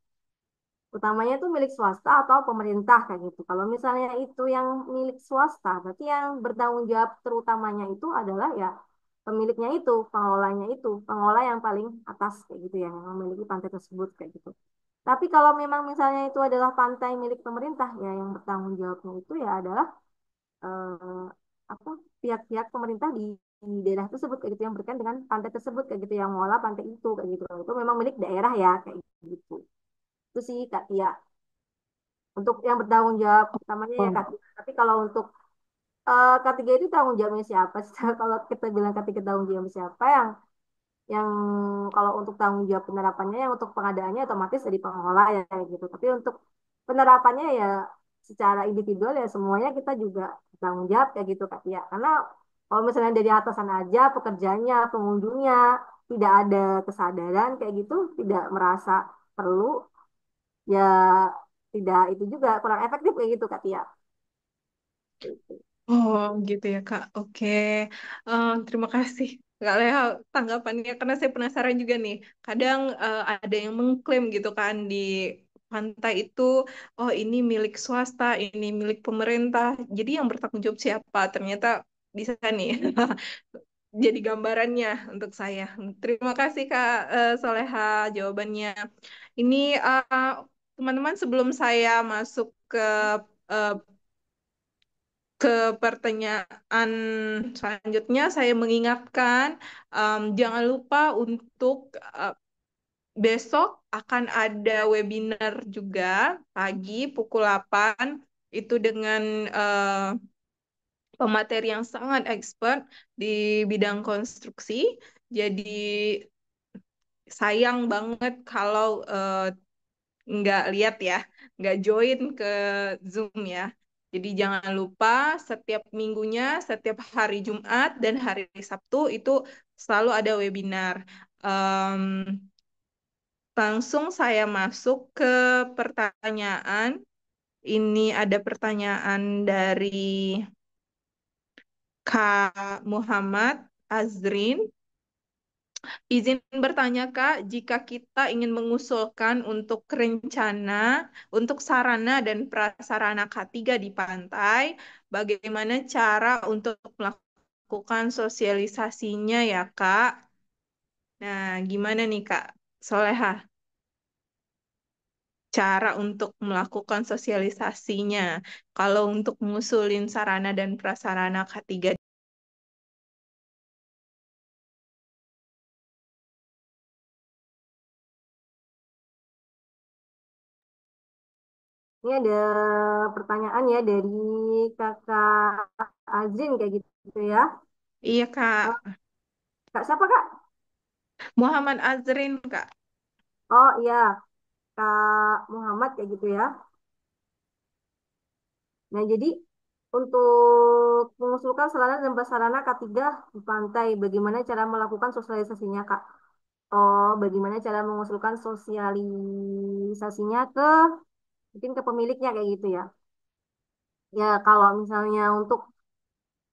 Utamanya itu milik swasta atau pemerintah kayak gitu. Kalau misalnya itu yang milik swasta, berarti yang bertanggung jawab terutamanya itu adalah ya pemiliknya itu, pengelolanya itu, pengelola yang paling atas kayak gitu ya, yang memiliki pantai tersebut kayak gitu. Tapi kalau memang misalnya itu adalah pantai milik pemerintah, ya yang bertanggung jawabnya itu ya adalah eh, apa pihak-pihak pemerintah di daerah tersebut kayak gitu yang berkaitan dengan pantai tersebut kayak gitu yang mengelola pantai itu kayak gitu. Itu memang milik daerah ya kayak gitu. Itu sih Kak Tia. Untuk yang bertanggung jawab utamanya ya Kak Oh. Tia. Tapi kalau untuk ketiga itu tanggung jawabnya siapa sih? Kalau kita bilang ketiga tanggung jawab siapa yang kalau untuk tanggung jawab penerapannya yang untuk pengadaannya otomatis dari pengelola ya kayak gitu. Tapi untuk penerapannya ya secara individual ya semuanya kita juga tanggung jawab kayak gitu Kak ya. Karena kalau misalnya dari atasan aja pekerjanya, pengunjungnya tidak ada kesadaran kayak gitu, tidak merasa perlu ya tidak itu juga kurang efektif kayak gitu Kak Tia. Oh, gitu ya, Kak. Oke. Terima kasih, Kak Lea, tanggapannya. Karena saya penasaran juga nih. Kadang ada yang mengklaim gitu kan di pantai itu, oh ini milik swasta, ini milik pemerintah. Jadi yang bertanggung jawab siapa? Ternyata bisa nih. Jadi gambarannya untuk saya. Terima kasih, Kak Soleha, jawabannya. Ini teman-teman sebelum saya masuk eh, ke pertanyaan selanjutnya, saya mengingatkan jangan lupa untuk besok akan ada webinar juga pagi pukul 8 itu dengan pemateri yang sangat expert di bidang konstruksi. Jadi sayang banget kalau nggak lihat ya, nggak join ke Zoom ya. Jadi jangan lupa setiap minggunya, setiap hari Jumat dan hari Sabtu itu selalu ada webinar. Em, Langsung saya masuk ke pertanyaan. Ini ada pertanyaan dari Kak Muhammad Azrin. Izin bertanya, Kak, jika kita ingin mengusulkan untuk rencana, untuk sarana dan prasarana K3 di pantai, bagaimana cara untuk melakukan sosialisasinya ya, Kak? Nah, gimana nih, Kak Soleha? Cara untuk melakukan sosialisasinya. Kalau untuk mengusulin sarana dan prasarana K3. Ini ada pertanyaan ya dari Kakak Azrin kayak gitu ya. Iya, Eh, Kak. Kak siapa Kak? Muhammad Azrin, Kak. Oh iya, Kak Muhammad kayak gitu ya. Nah, jadi untuk mengusulkan sarana dan prasarana K3 di pantai, bagaimana cara melakukan sosialisasinya, Kak? Oh, bagaimana cara mengusulkan sosialisasinya ke mungkin ke pemiliknya kayak gitu ya. Ya, kalau misalnya untuk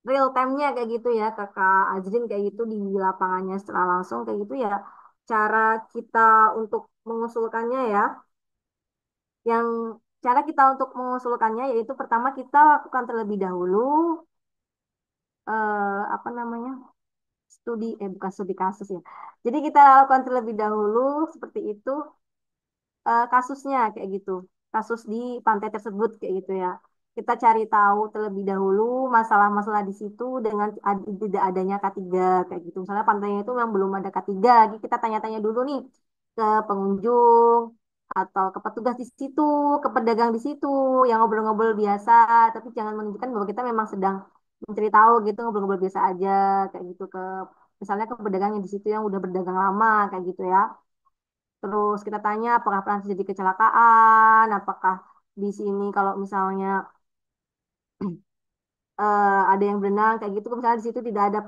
real time-nya kayak gitu ya, Kakak Azrin kayak gitu di lapangannya secara langsung kayak gitu ya. Cara kita untuk mengusulkannya ya, yang cara kita untuk mengusulkannya yaitu pertama kita lakukan terlebih dahulu apa namanya bukan studi kasus ya. Jadi kita lakukan terlebih dahulu seperti itu kasusnya kayak gitu, kasus di pantai tersebut kayak gitu ya. Kita cari tahu terlebih dahulu masalah-masalah di situ dengan tidak adanya K3 kayak gitu. Misalnya pantainya itu memang belum ada K3, jadi kita tanya-tanya dulu nih ke pengunjung atau ke petugas di situ, ke pedagang di situ yang ngobrol-ngobrol biasa, tapi jangan menunjukkan bahwa kita memang sedang mencari tahu gitu, ngobrol-ngobrol biasa aja kayak gitu ke misalnya ke pedagang yang di situ yang udah berdagang lama kayak gitu ya. Terus kita tanya apakah pernah terjadi kecelakaan, apakah di sini kalau misalnya ada yang berenang kayak gitu, misalnya di situ tidak ada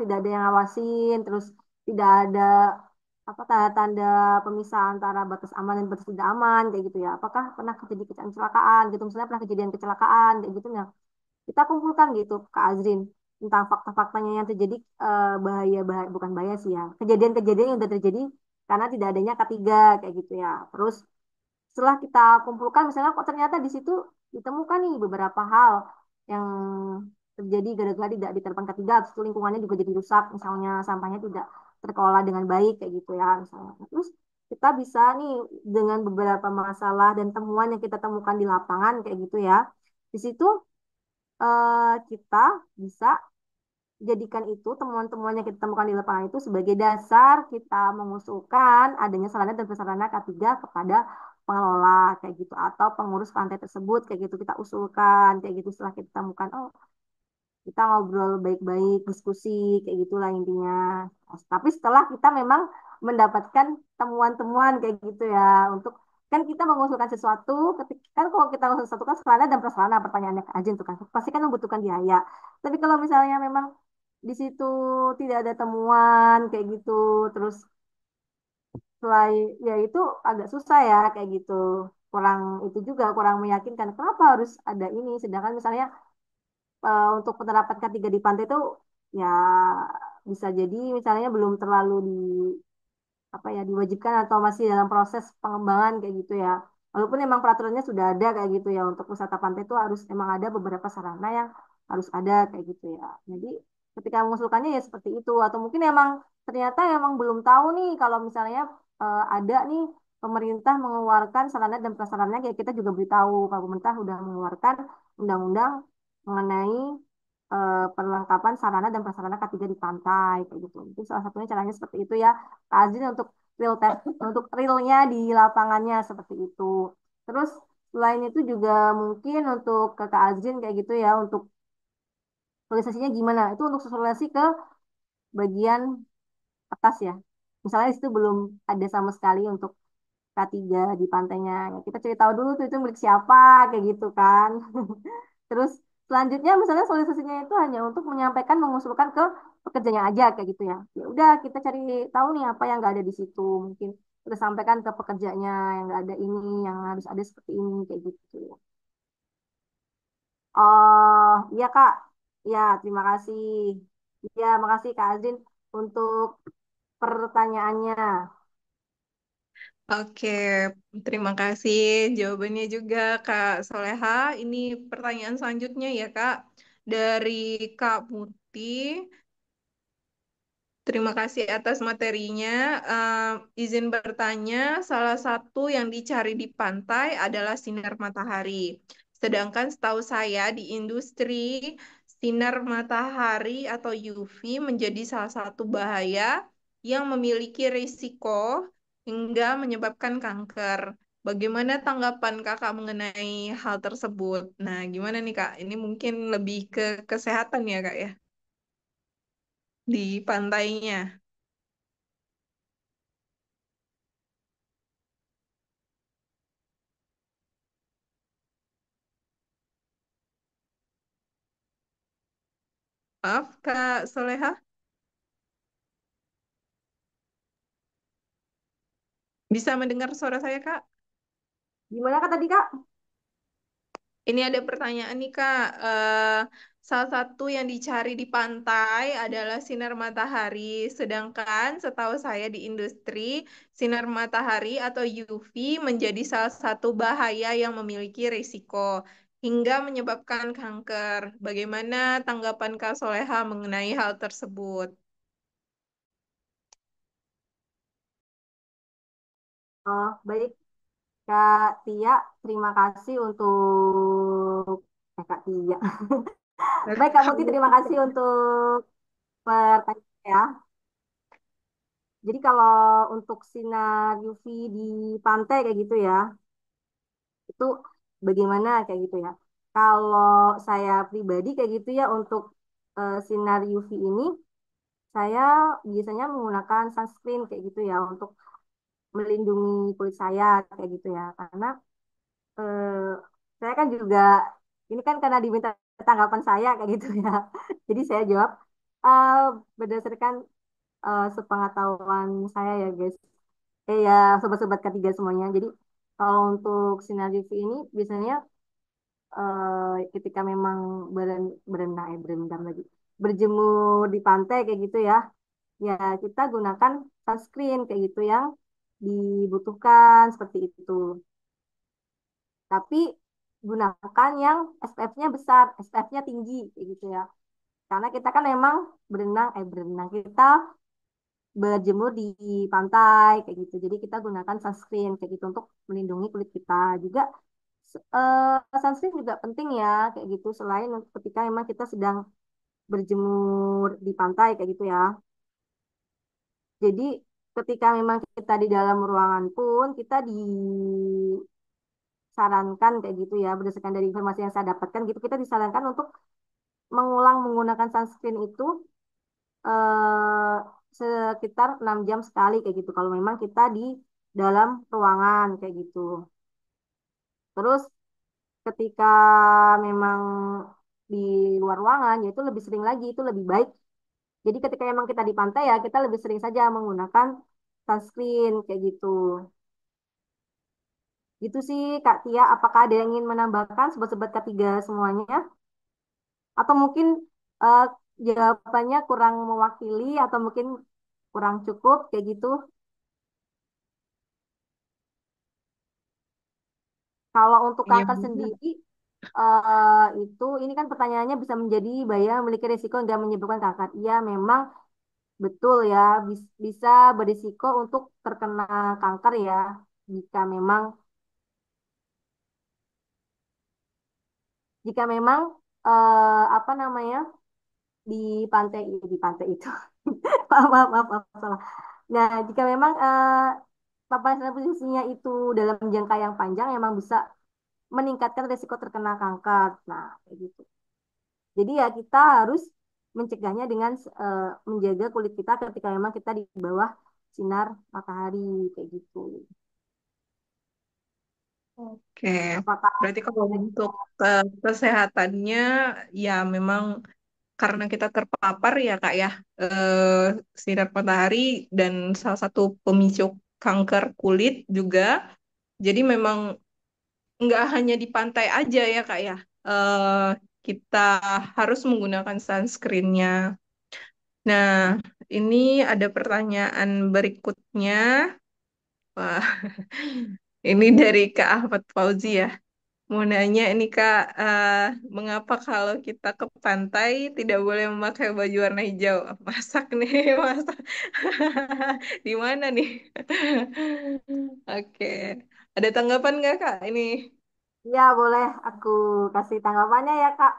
tidak ada yang ngawasin, terus tidak ada apa tanda-tanda pemisah antara batas aman dan batas tidak aman kayak gitu ya. Apakah pernah terjadi kecelakaan gitu, misalnya pernah kejadian kecelakaan kayak gitu ya. Kita kumpulkan gitu Kak Azrin tentang fakta-faktanya yang terjadi, bahaya, bahaya bukan bahaya sih ya, kejadian-kejadian yang udah terjadi karena tidak adanya K3 kayak gitu ya. Terus setelah kita kumpulkan misalnya kok ternyata di situ ditemukan nih beberapa hal yang terjadi gara-gara tidak diterapkan ketiga, terus itu lingkungannya juga jadi rusak, misalnya sampahnya tidak terkelola dengan baik kayak gitu ya misalnya. Terus kita bisa nih dengan beberapa masalah dan temuan yang kita temukan di lapangan kayak gitu ya. Di situ kita bisa jadikan itu temuan-temuan yang kita temukan di lapangan itu sebagai dasar kita mengusulkan adanya sarana dan prasarana K3 kepada pengelola kayak gitu atau pengurus pantai tersebut kayak gitu kita usulkan kayak gitu setelah kita temukan, oh kita ngobrol baik-baik diskusi kayak gitulah intinya. Nah, tapi setelah kita memang mendapatkan temuan-temuan kayak gitu ya untuk kan kita mengusulkan sesuatu ketika kan kalau kita mengusulkan sesuatu kan sarana dan prasarana pertanyaannya aja itu kan pasti kan membutuhkan biaya. Tapi kalau misalnya memang di situ tidak ada temuan kayak gitu terus selain ya itu agak susah ya kayak gitu kurang itu juga kurang meyakinkan kenapa harus ada ini sedangkan misalnya untuk penerapan K3 di pantai itu ya bisa jadi misalnya belum terlalu di apa ya diwajibkan atau masih dalam proses pengembangan kayak gitu ya. Walaupun emang peraturannya sudah ada kayak gitu ya untuk wisata pantai itu harus emang ada beberapa sarana yang harus ada kayak gitu ya. Jadi ketika mengusulkannya ya seperti itu atau mungkin emang ternyata emang belum tahu nih kalau misalnya ada nih pemerintah mengeluarkan sarana dan prasarana kayak kita juga beritahu kalau pemerintah udah mengeluarkan undang-undang mengenai perlengkapan sarana dan prasarana K3 di pantai kayak gitu. Itu salah satunya caranya seperti itu ya. Kak Azrin untuk real test, untuk realnya di lapangannya seperti itu. Terus selain itu juga mungkin untuk ke Kak Azrin kayak gitu ya untuk sosialisasinya gimana? Itu untuk sosialisasi ke bagian atas ya. Misalnya di situ belum ada sama sekali untuk K3 di pantainya. Ya, kita cari tahu dulu tuh itu milik siapa kayak gitu kan. Terus selanjutnya misalnya solusinya itu hanya untuk menyampaikan mengusulkan ke pekerjanya aja kayak gitu ya. Ya udah kita cari tahu nih apa yang nggak ada di situ. Mungkin kita sampaikan ke pekerjanya yang nggak ada ini, yang harus ada seperti ini kayak gitu. Oh iya Kak, ya terima kasih. Ya makasih Kak Azin untuk pertanyaannya. Oke, terima kasih jawabannya juga Kak Soleha. Ini pertanyaan selanjutnya ya Kak, dari Kak Muti. Terima kasih atas materinya. Izin bertanya, salah satu yang dicari di pantai adalah sinar matahari. Sedangkan setahu saya di industri, sinar matahari atau UV menjadi salah satu bahaya yang memiliki risiko hingga menyebabkan kanker. Bagaimana tanggapan Kakak mengenai hal tersebut? Nah, gimana nih Kak? Ini mungkin lebih ke kesehatan ya Kak ya, di pantainya. Maaf, Kak Soleha. Bisa mendengar suara saya, Kak? Gimana Kak tadi Kak? Ini ada pertanyaan nih, Kak. Salah satu yang dicari di pantai adalah sinar matahari. Sedangkan setahu saya di industri, sinar matahari atau UV menjadi salah satu bahaya yang memiliki risiko hingga menyebabkan kanker. Bagaimana tanggapan Kak Soleha mengenai hal tersebut? Oh baik Kak Tia, terima kasih untuk Kak Tia. Baik Kak Muti, terima kasih untuk pertanyaan ya. Jadi kalau untuk sinar UV di pantai kayak gitu ya, itu bagaimana kayak gitu ya. Kalau saya pribadi kayak gitu ya untuk sinar UV ini, saya biasanya menggunakan sunscreen kayak gitu ya untuk melindungi kulit saya kayak gitu ya. Karena eh, saya kan juga ini kan karena diminta tanggapan saya kayak gitu ya. Jadi saya jawab eh, berdasarkan sepengetahuan saya ya guys. Ya sobat-sobat ketiga semuanya. Jadi kalau untuk sinar UV ini biasanya ketika memang berendam lagi. berjemur di pantai kayak gitu ya, ya kita gunakan sunscreen kayak gitu yang dibutuhkan seperti itu. Tapi gunakan yang SPF-nya besar, SPF-nya tinggi kayak gitu ya. Karena kita kan memang berenang kita berjemur di pantai kayak gitu. Jadi kita gunakan sunscreen kayak gitu untuk melindungi kulit kita. Juga sunscreen juga penting ya kayak gitu selain ketika memang kita sedang berjemur di pantai kayak gitu ya. Jadi ketika memang kita di dalam ruangan pun kita disarankan kayak gitu ya berdasarkan dari informasi yang saya dapatkan gitu kita disarankan untuk mengulang menggunakan sunscreen itu eh, sekitar 6 jam sekali kayak gitu kalau memang kita di dalam ruangan kayak gitu. Terus ketika memang di luar ruangan ya itu lebih sering lagi itu lebih baik. Jadi ketika memang kita di pantai ya kita lebih sering saja menggunakan sunscreen kayak gitu. Gitu sih Kak Tia, apakah ada yang ingin menambahkan sobat-sobat ketiga semuanya? Atau mungkin eh, jawabannya kurang mewakili atau mungkin kurang cukup kayak gitu? Kalau untuk Iya, kanker sendiri, itu ini kan pertanyaannya bisa menjadi bahaya memiliki risiko hingga menyebabkan kanker. Iya, memang betul ya, bisa berisiko untuk terkena kanker ya, jika memang apa namanya di di pantai itu, maaf, maaf, maaf, maaf, salah. Nah, jika memang paparan sinar posisinya itu dalam jangka yang panjang, memang bisa meningkatkan risiko terkena kanker. Nah, kayak gitu. Jadi ya kita harus mencegahnya dengan menjaga kulit kita ketika memang kita di bawah sinar matahari kayak gitu. oke. Apakah Berarti kalau ada untuk kesehatannya, ya memang karena kita terpapar ya Kak ya, sinar matahari dan salah satu pemicu kanker kulit juga. Jadi memang nggak hanya di pantai aja ya Kak ya, kita harus menggunakan sunscreen-nya. Nah, ini ada pertanyaan berikutnya. Wah, ini dari Kak Ahmad Fauzi ya. Mau nanya ini Kak, mengapa kalau kita ke pantai tidak boleh memakai baju warna hijau? Masak nih, masak. Di mana nih? Oke. Ada tanggapan nggak Kak ini? ya boleh aku kasih tanggapannya ya Kak.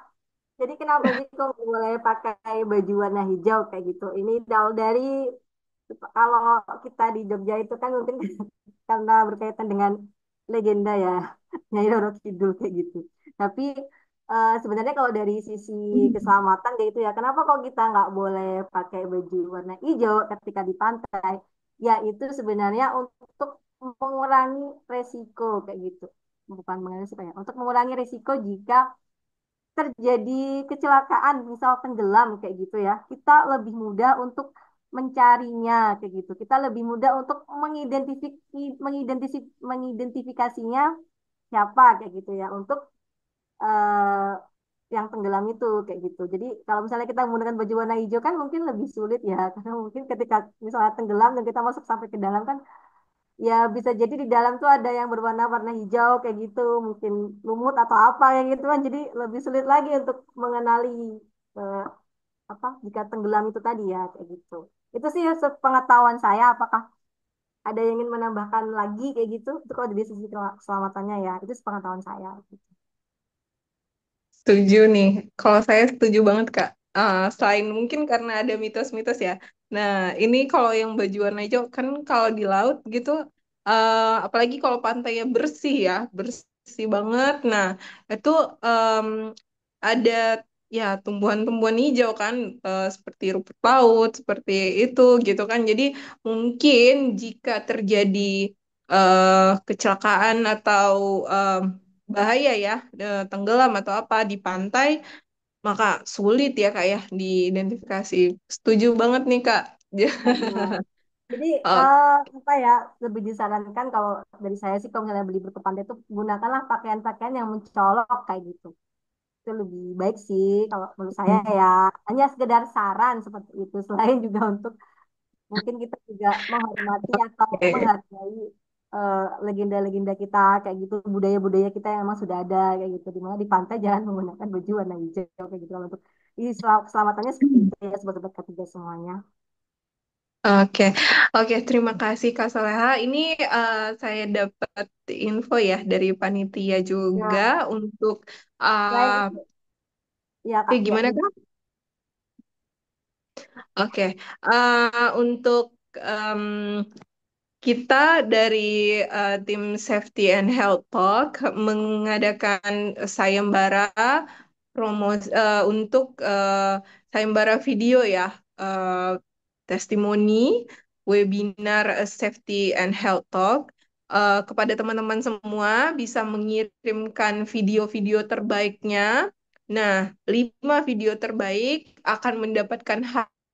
Jadi kenapa sih kok nggak boleh pakai baju warna hijau kayak gitu? Ini dari kalau kita di Jogja itu kan mungkin karena berkaitan dengan legenda ya, Nyai Roro Kidul kayak gitu. Tapi sebenarnya kalau dari sisi keselamatan kayak gitu ya, kenapa kok kita nggak boleh pakai baju warna hijau ketika di pantai? Ya itu sebenarnya untuk mengurangi resiko kayak gitu. Bukan mengurangi resiko ya, untuk mengurangi resiko jika terjadi kecelakaan, misal tenggelam kayak gitu ya, kita lebih mudah untuk mencarinya kayak gitu. Kita lebih mudah untuk mengidentifikasinya siapa kayak gitu ya untuk eh, yang tenggelam itu kayak gitu. Jadi kalau misalnya kita menggunakan baju warna hijau kan mungkin lebih sulit ya karena mungkin ketika misalnya tenggelam dan kita masuk sampai ke dalam kan ya bisa jadi di dalam tuh ada yang berwarna-warna hijau kayak gitu, mungkin lumut atau apa yang gitu kan. Jadi lebih sulit lagi untuk mengenali eh, apa jika tenggelam itu tadi ya kayak gitu. Itu sih sepengetahuan saya. Apakah ada yang ingin menambahkan lagi kayak gitu? Itu kalau dari sisi keselamatannya ya, itu sepengetahuan saya. Setuju nih. Kalau saya setuju banget, Kak. Selain mungkin karena ada mitos-mitos ya. Nah, ini kalau yang baju warna hijau kan kalau di laut gitu, apalagi kalau pantainya bersih ya, bersih banget. Nah, itu em, ada ya tumbuhan-tumbuhan hijau kan, seperti rumput laut, seperti itu gitu kan. Jadi mungkin jika terjadi kecelakaan atau bahaya ya, tenggelam atau apa di pantai, maka sulit ya Kak ya diidentifikasi. Setuju banget nih Kak. Benar. Jadi Oh, apa ya lebih disarankan kalau dari saya sih kalau misalnya beli berkepantai itu gunakanlah pakaian-pakaian yang mencolok kayak gitu. itu lebih baik sih kalau menurut saya ya. Hanya sekedar saran seperti itu. Selain juga untuk mungkin kita juga menghormati atau Oke. menghargai eh, legenda-legenda kita kayak gitu, budaya-budaya kita yang memang sudah ada kayak gitu. Dimana di pantai jangan menggunakan baju warna hijau kayak gitu. Kalau untuk keselamatannya seperti itu ya sobat-sobat ketiga semuanya. Oke, oke, terima kasih Kak Soleha. Ini saya dapat info ya dari panitia juga Ya, untuk selain itu, ya Kak, ya gimana Kak? Oke, untuk em, kita dari tim Safety and Health Talk mengadakan sayembara untuk sayembara video ya, testimoni webinar Safety and Health Talk. Kepada teman-teman semua bisa mengirimkan video-video terbaiknya. Nah, 5 video terbaik akan mendapatkan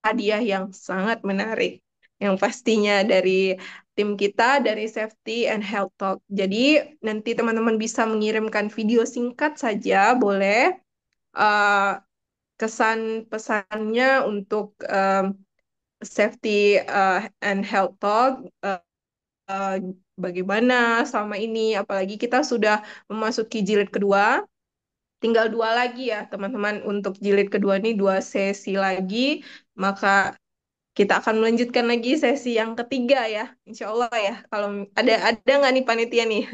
hadiah yang sangat menarik. Yang pastinya dari tim kita dari Safety and Health Talk. Jadi nanti teman-teman bisa mengirimkan video singkat saja, boleh eh, kesan pesannya untuk Safety and Health Talk. eh, Bagaimana selama ini, apalagi kita sudah memasuki jilid kedua, tinggal 2 lagi ya teman-teman untuk jilid kedua ini 2 sesi lagi, maka kita akan melanjutkan lagi sesi yang ketiga ya, insya Allah ya. Kalau ada nggak nih panitia nih,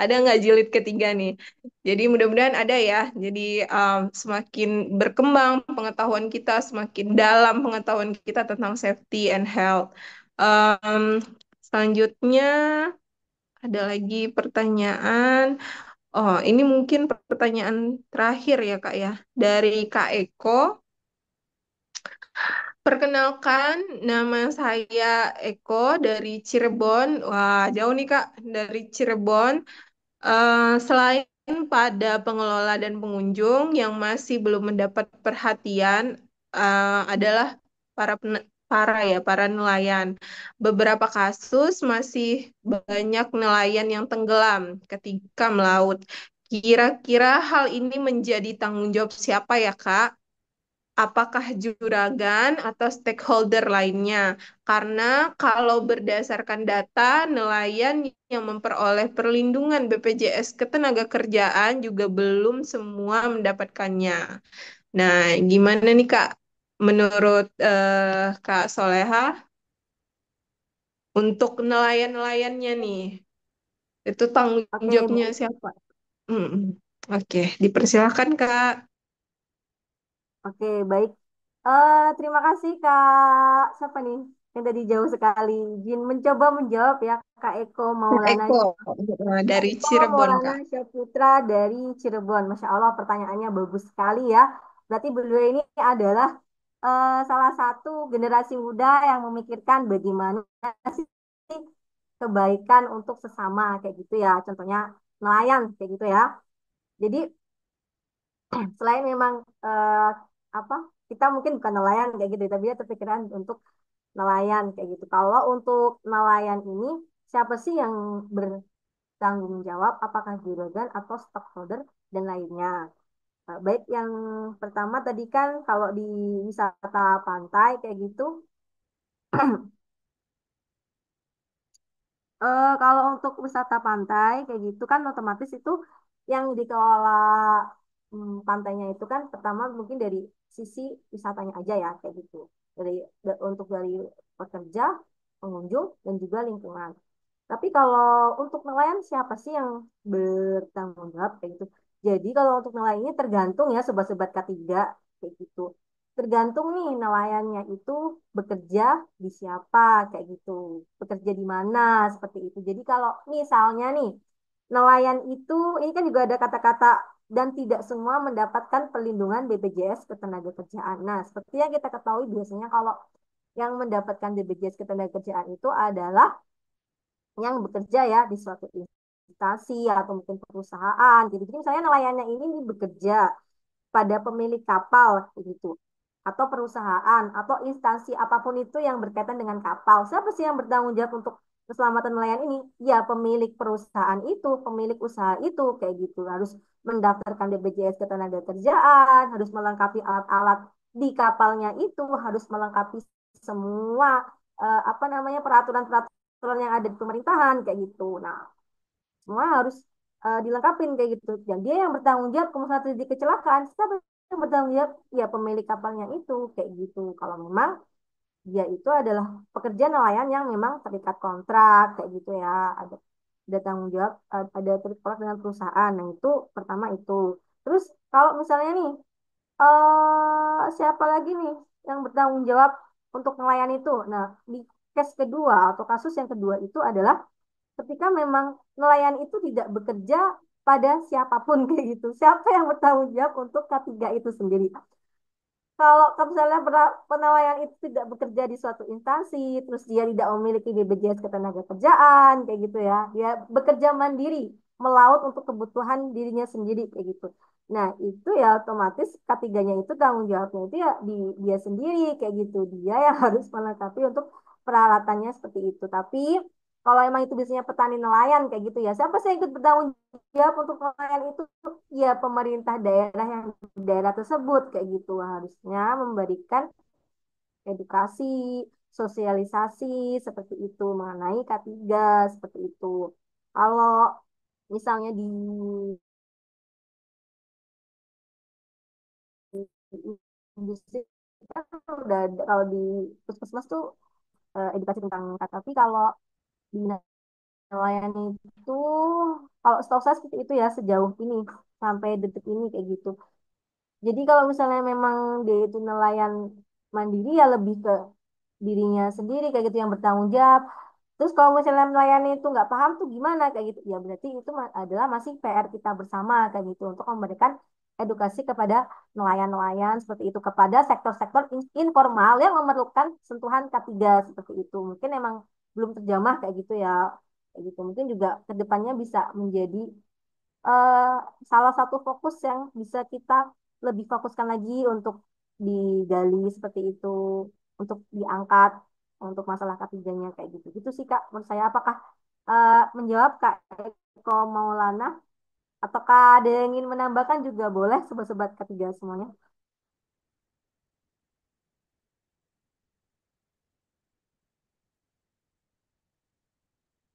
ada nggak jilid ketiga nih? Jadi mudah-mudahan ada ya. Jadi semakin berkembang pengetahuan kita, semakin dalam pengetahuan kita tentang safety and health. Um, Selanjutnya ada lagi pertanyaan. Oh, ini mungkin pertanyaan terakhir ya Kak ya, dari Kak Eko. Perkenalkan, nama saya Eko dari Cirebon. Wah, jauh nih Kak, dari Cirebon. Selain pada pengelola dan pengunjung yang masih belum mendapat perhatian, adalah para nelayan. Beberapa kasus masih banyak nelayan yang tenggelam ketika melaut. Kira-kira hal ini menjadi tanggung jawab siapa ya Kak? Apakah juragan atau stakeholder lainnya? Karena kalau berdasarkan data, nelayan yang memperoleh perlindungan BPJS Ketenagakerjaan juga belum semua mendapatkannya. Nah, gimana nih Kak? Menurut Kak Soleha, untuk nelayan-nelayannya nih, itu tanggung oke, jawabnya baik. siapa? Hmm. Oke, dipersilakan Kak. Oke, baik. Terima kasih Kak. Siapa nih? Yang tadi jauh sekali. Izin mencoba menjawab ya Kak Eko Maulana. Eko, Kak dari Eko Cirebon Maulana Kak. Syaputra dari Cirebon. Masya Allah pertanyaannya bagus sekali ya. Berarti beliau ini adalah salah satu generasi muda yang memikirkan bagaimana sih kebaikan untuk sesama kayak gitu ya. Contohnya nelayan kayak gitu ya. Jadi selain memang apa kita mungkin bukan nelayan kayak gitu, tapi dia terpikiran untuk nelayan kayak gitu. Kalau untuk nelayan ini siapa sih yang bertanggung jawab? Apakah juragan atau stakeholder dan lainnya? Baik yang pertama tadi kan kalau di wisata pantai kayak gitu, kalau untuk wisata pantai kayak gitu kan otomatis itu yang dikelola pantainya itu kan pertama mungkin dari sisi wisatanya aja ya kayak gitu. Untuk dari pekerja, pengunjung dan juga lingkungan. Tapi kalau untuk nelayan siapa sih yang bertanggung jawab kayak gitu? Jadi kalau untuk nelayan ini tergantung ya sobat-sobat K3 kayak gitu. Tergantung nih nelayannya itu bekerja di siapa kayak gitu. Bekerja di mana seperti itu. Jadi kalau misalnya nih nelayan itu ini kan juga ada kata-kata dan tidak semua mendapatkan perlindungan BPJS Ketenagakerjaan. Nah, seperti yang kita ketahui biasanya kalau yang mendapatkan BPJS Ketenagakerjaan itu adalah yang bekerja ya di suatu instansi atau mungkin perusahaan gitu. Jadi misalnya nelayannya ini nih bekerja pada pemilik kapal gitu atau perusahaan atau instansi apapun itu yang berkaitan dengan kapal. Siapa sih yang bertanggung jawab untuk keselamatan nelayan ini, ya pemilik perusahaan itu, pemilik usaha itu kayak gitu harus mendaftarkan BPJS Ketenagakerjaan, harus melengkapi alat-alat di kapalnya itu, harus melengkapi semua apa namanya peraturan-peraturan yang ada di pemerintahan kayak gitu. Nah, semua harus dilengkapin kayak gitu. Dan dia yang bertanggung jawab kalau misalnya terjadi kecelakaan, siapa yang bertanggung jawab? Ya pemilik kapalnya itu kayak gitu. Kalau memang dia itu adalah pekerja nelayan yang memang terikat kontrak kayak gitu ya, ada tanggung jawab, ada terikat kontrak dengan perusahaan. Nah itu pertama itu. Terus kalau misalnya nih siapa lagi nih yang bertanggung jawab untuk nelayan itu? Nah di case kedua atau kasus yang kedua itu adalah ketika memang nelayan itu tidak bekerja pada siapapun kayak gitu. Siapa yang bertanggung jawab untuk K3 itu sendiri? Kalau misalnya penelayan itu tidak bekerja di suatu instansi, terus dia tidak memiliki BPJS Ketenagakerjaan, kayak gitu ya, dia bekerja mandiri, melaut untuk kebutuhan dirinya sendiri, kayak gitu. Nah, itu ya otomatis ketiganya itu tanggung jawabnya itu ya di dia sendiri, kayak gitu. Dia yang harus melengkapi untuk peralatannya seperti itu. Tapi kalau emang itu biasanya petani nelayan kayak gitu ya, siapa sih yang ikut bertanggung jawab untuk nelayan itu? Ya pemerintah daerah yang di daerah tersebut kayak gitu harusnya memberikan edukasi, sosialisasi seperti itu mengenai K3 seperti itu. Kalau misalnya di industri kan udah kalau di puskesmas tuh edukasi tentang tapi kalau di nelayan itu kalau setahu saya seperti itu ya sejauh ini sampai detik ini kayak gitu. Jadi kalau misalnya memang dia itu nelayan mandiri ya lebih ke dirinya sendiri kayak gitu yang bertanggung jawab. Terus kalau misalnya nelayan itu nggak paham tuh gimana kayak gitu. Ya berarti itu adalah masih PR kita bersama kayak gitu untuk memberikan edukasi kepada nelayan-nelayan seperti itu kepada sektor-sektor informal yang memerlukan sentuhan K3 seperti itu. Mungkin emang belum terjamah kayak gitu ya. Kayak gitu. Mungkin juga kedepannya bisa menjadi eh, salah satu fokus yang bisa kita lebih fokuskan lagi untuk digali seperti itu, untuk diangkat untuk masalah ketiganya kayak gitu. Gitu sih Kak, menurut saya apakah menjawab Kak Eko Maulana ataukah ada yang ingin menambahkan juga boleh sobat-sobat ketiga semuanya.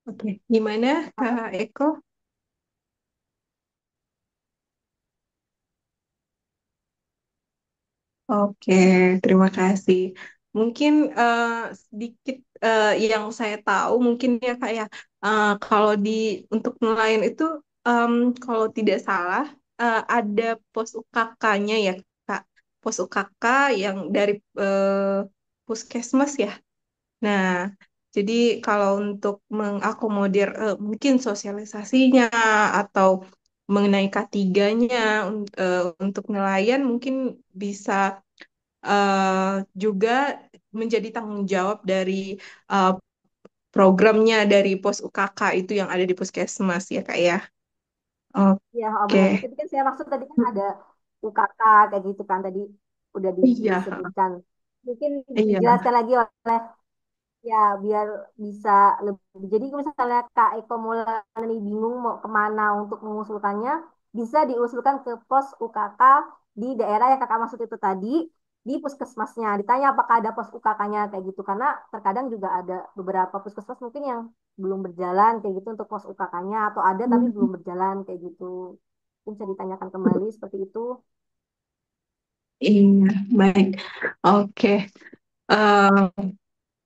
Oke, gimana Kak Eko? Oke, terima kasih. Mungkin sedikit yang saya tahu mungkin ya Kak ya, kalau untuk nelayan itu em, kalau tidak salah ada pos UKK-nya ya Kak, pos UKK yang dari puskesmas ya. Nah, jadi kalau untuk mengakomodir mungkin sosialisasinya atau mengenai K3-nya untuk nelayan mungkin bisa juga menjadi tanggung jawab dari eh, programnya dari pos UKK itu yang ada di puskesmas ya Kak ya. Ya, oh benar. Oke. Tapi kan saya maksud tadi kan ada UKK kayak gitu kan tadi udah Iya, disebutkan. Mungkin iya. dijelaskan lagi oleh ya biar bisa lebih. Jadi misalnya Kak Eko Maulana bingung mau kemana untuk mengusulkannya, bisa diusulkan ke pos UKK di daerah yang Kakak maksud itu tadi, di puskesmasnya. Ditanya apakah ada pos UKK-nya kayak gitu. Karena terkadang juga ada beberapa puskesmas mungkin yang belum berjalan kayak gitu untuk pos UKK-nya atau ada tapi belum berjalan kayak gitu. Mungkin bisa ditanyakan kembali seperti itu. Iya, baik. Oke. Eh,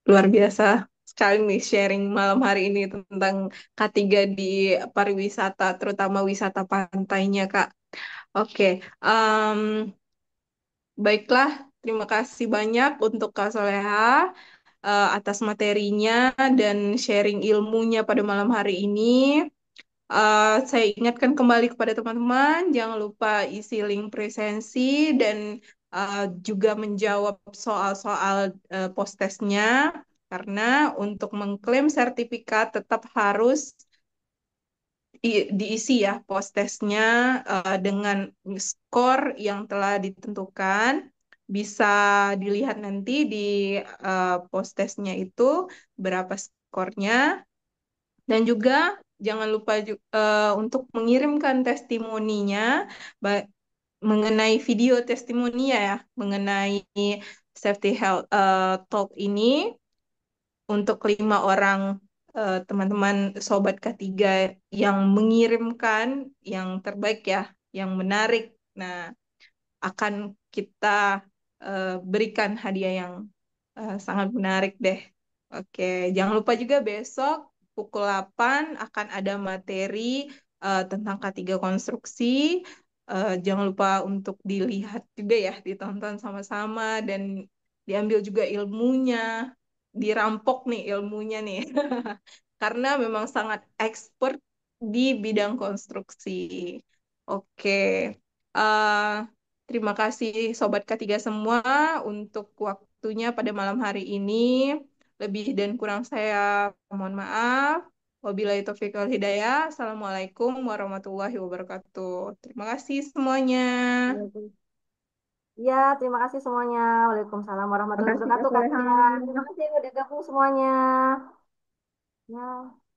Luar biasa sekali nih sharing malam hari ini tentang K3 di pariwisata, terutama wisata pantainya, Kak. Oke, em, baiklah. Terima kasih banyak untuk Kak Soleha atas materinya dan sharing ilmunya pada malam hari ini. Saya ingatkan kembali kepada teman-teman, jangan lupa isi link presensi dan juga menjawab soal-soal post-testnya, karena untuk mengklaim sertifikat tetap harus diisi ya post-testnya dengan skor yang telah ditentukan. Bisa dilihat nanti di post-testnya itu berapa skornya. Dan juga jangan lupa untuk mengirimkan testimoninya ba- mengenai video testimoni ya, mengenai safety health talk ini untuk 5 orang teman-teman sobat K3 yang mengirimkan yang terbaik ya, yang menarik. Nah, akan kita berikan hadiah yang sangat menarik deh. Oke, jangan lupa juga besok pukul 8 akan ada materi tentang K3 konstruksi. Jangan lupa untuk dilihat juga ya, ditonton sama-sama dan diambil juga ilmunya, dirampok nih ilmunya nih. Karena memang sangat expert di bidang konstruksi. Oke. eh Terima kasih Sobat K3 semua untuk waktunya pada malam hari ini. Lebih dan kurang saya mohon maaf. Wabillahi taufiq wal hidayah. Assalamualaikum warahmatullahi wabarakatuh. Terima kasih semuanya. Ya, terima kasih semuanya. Waalaikumsalam Terima warahmatullahi kasih Kak wabarakatuh, Kak Tia. Solehan. Terima kasih udah gabung semuanya. Ya.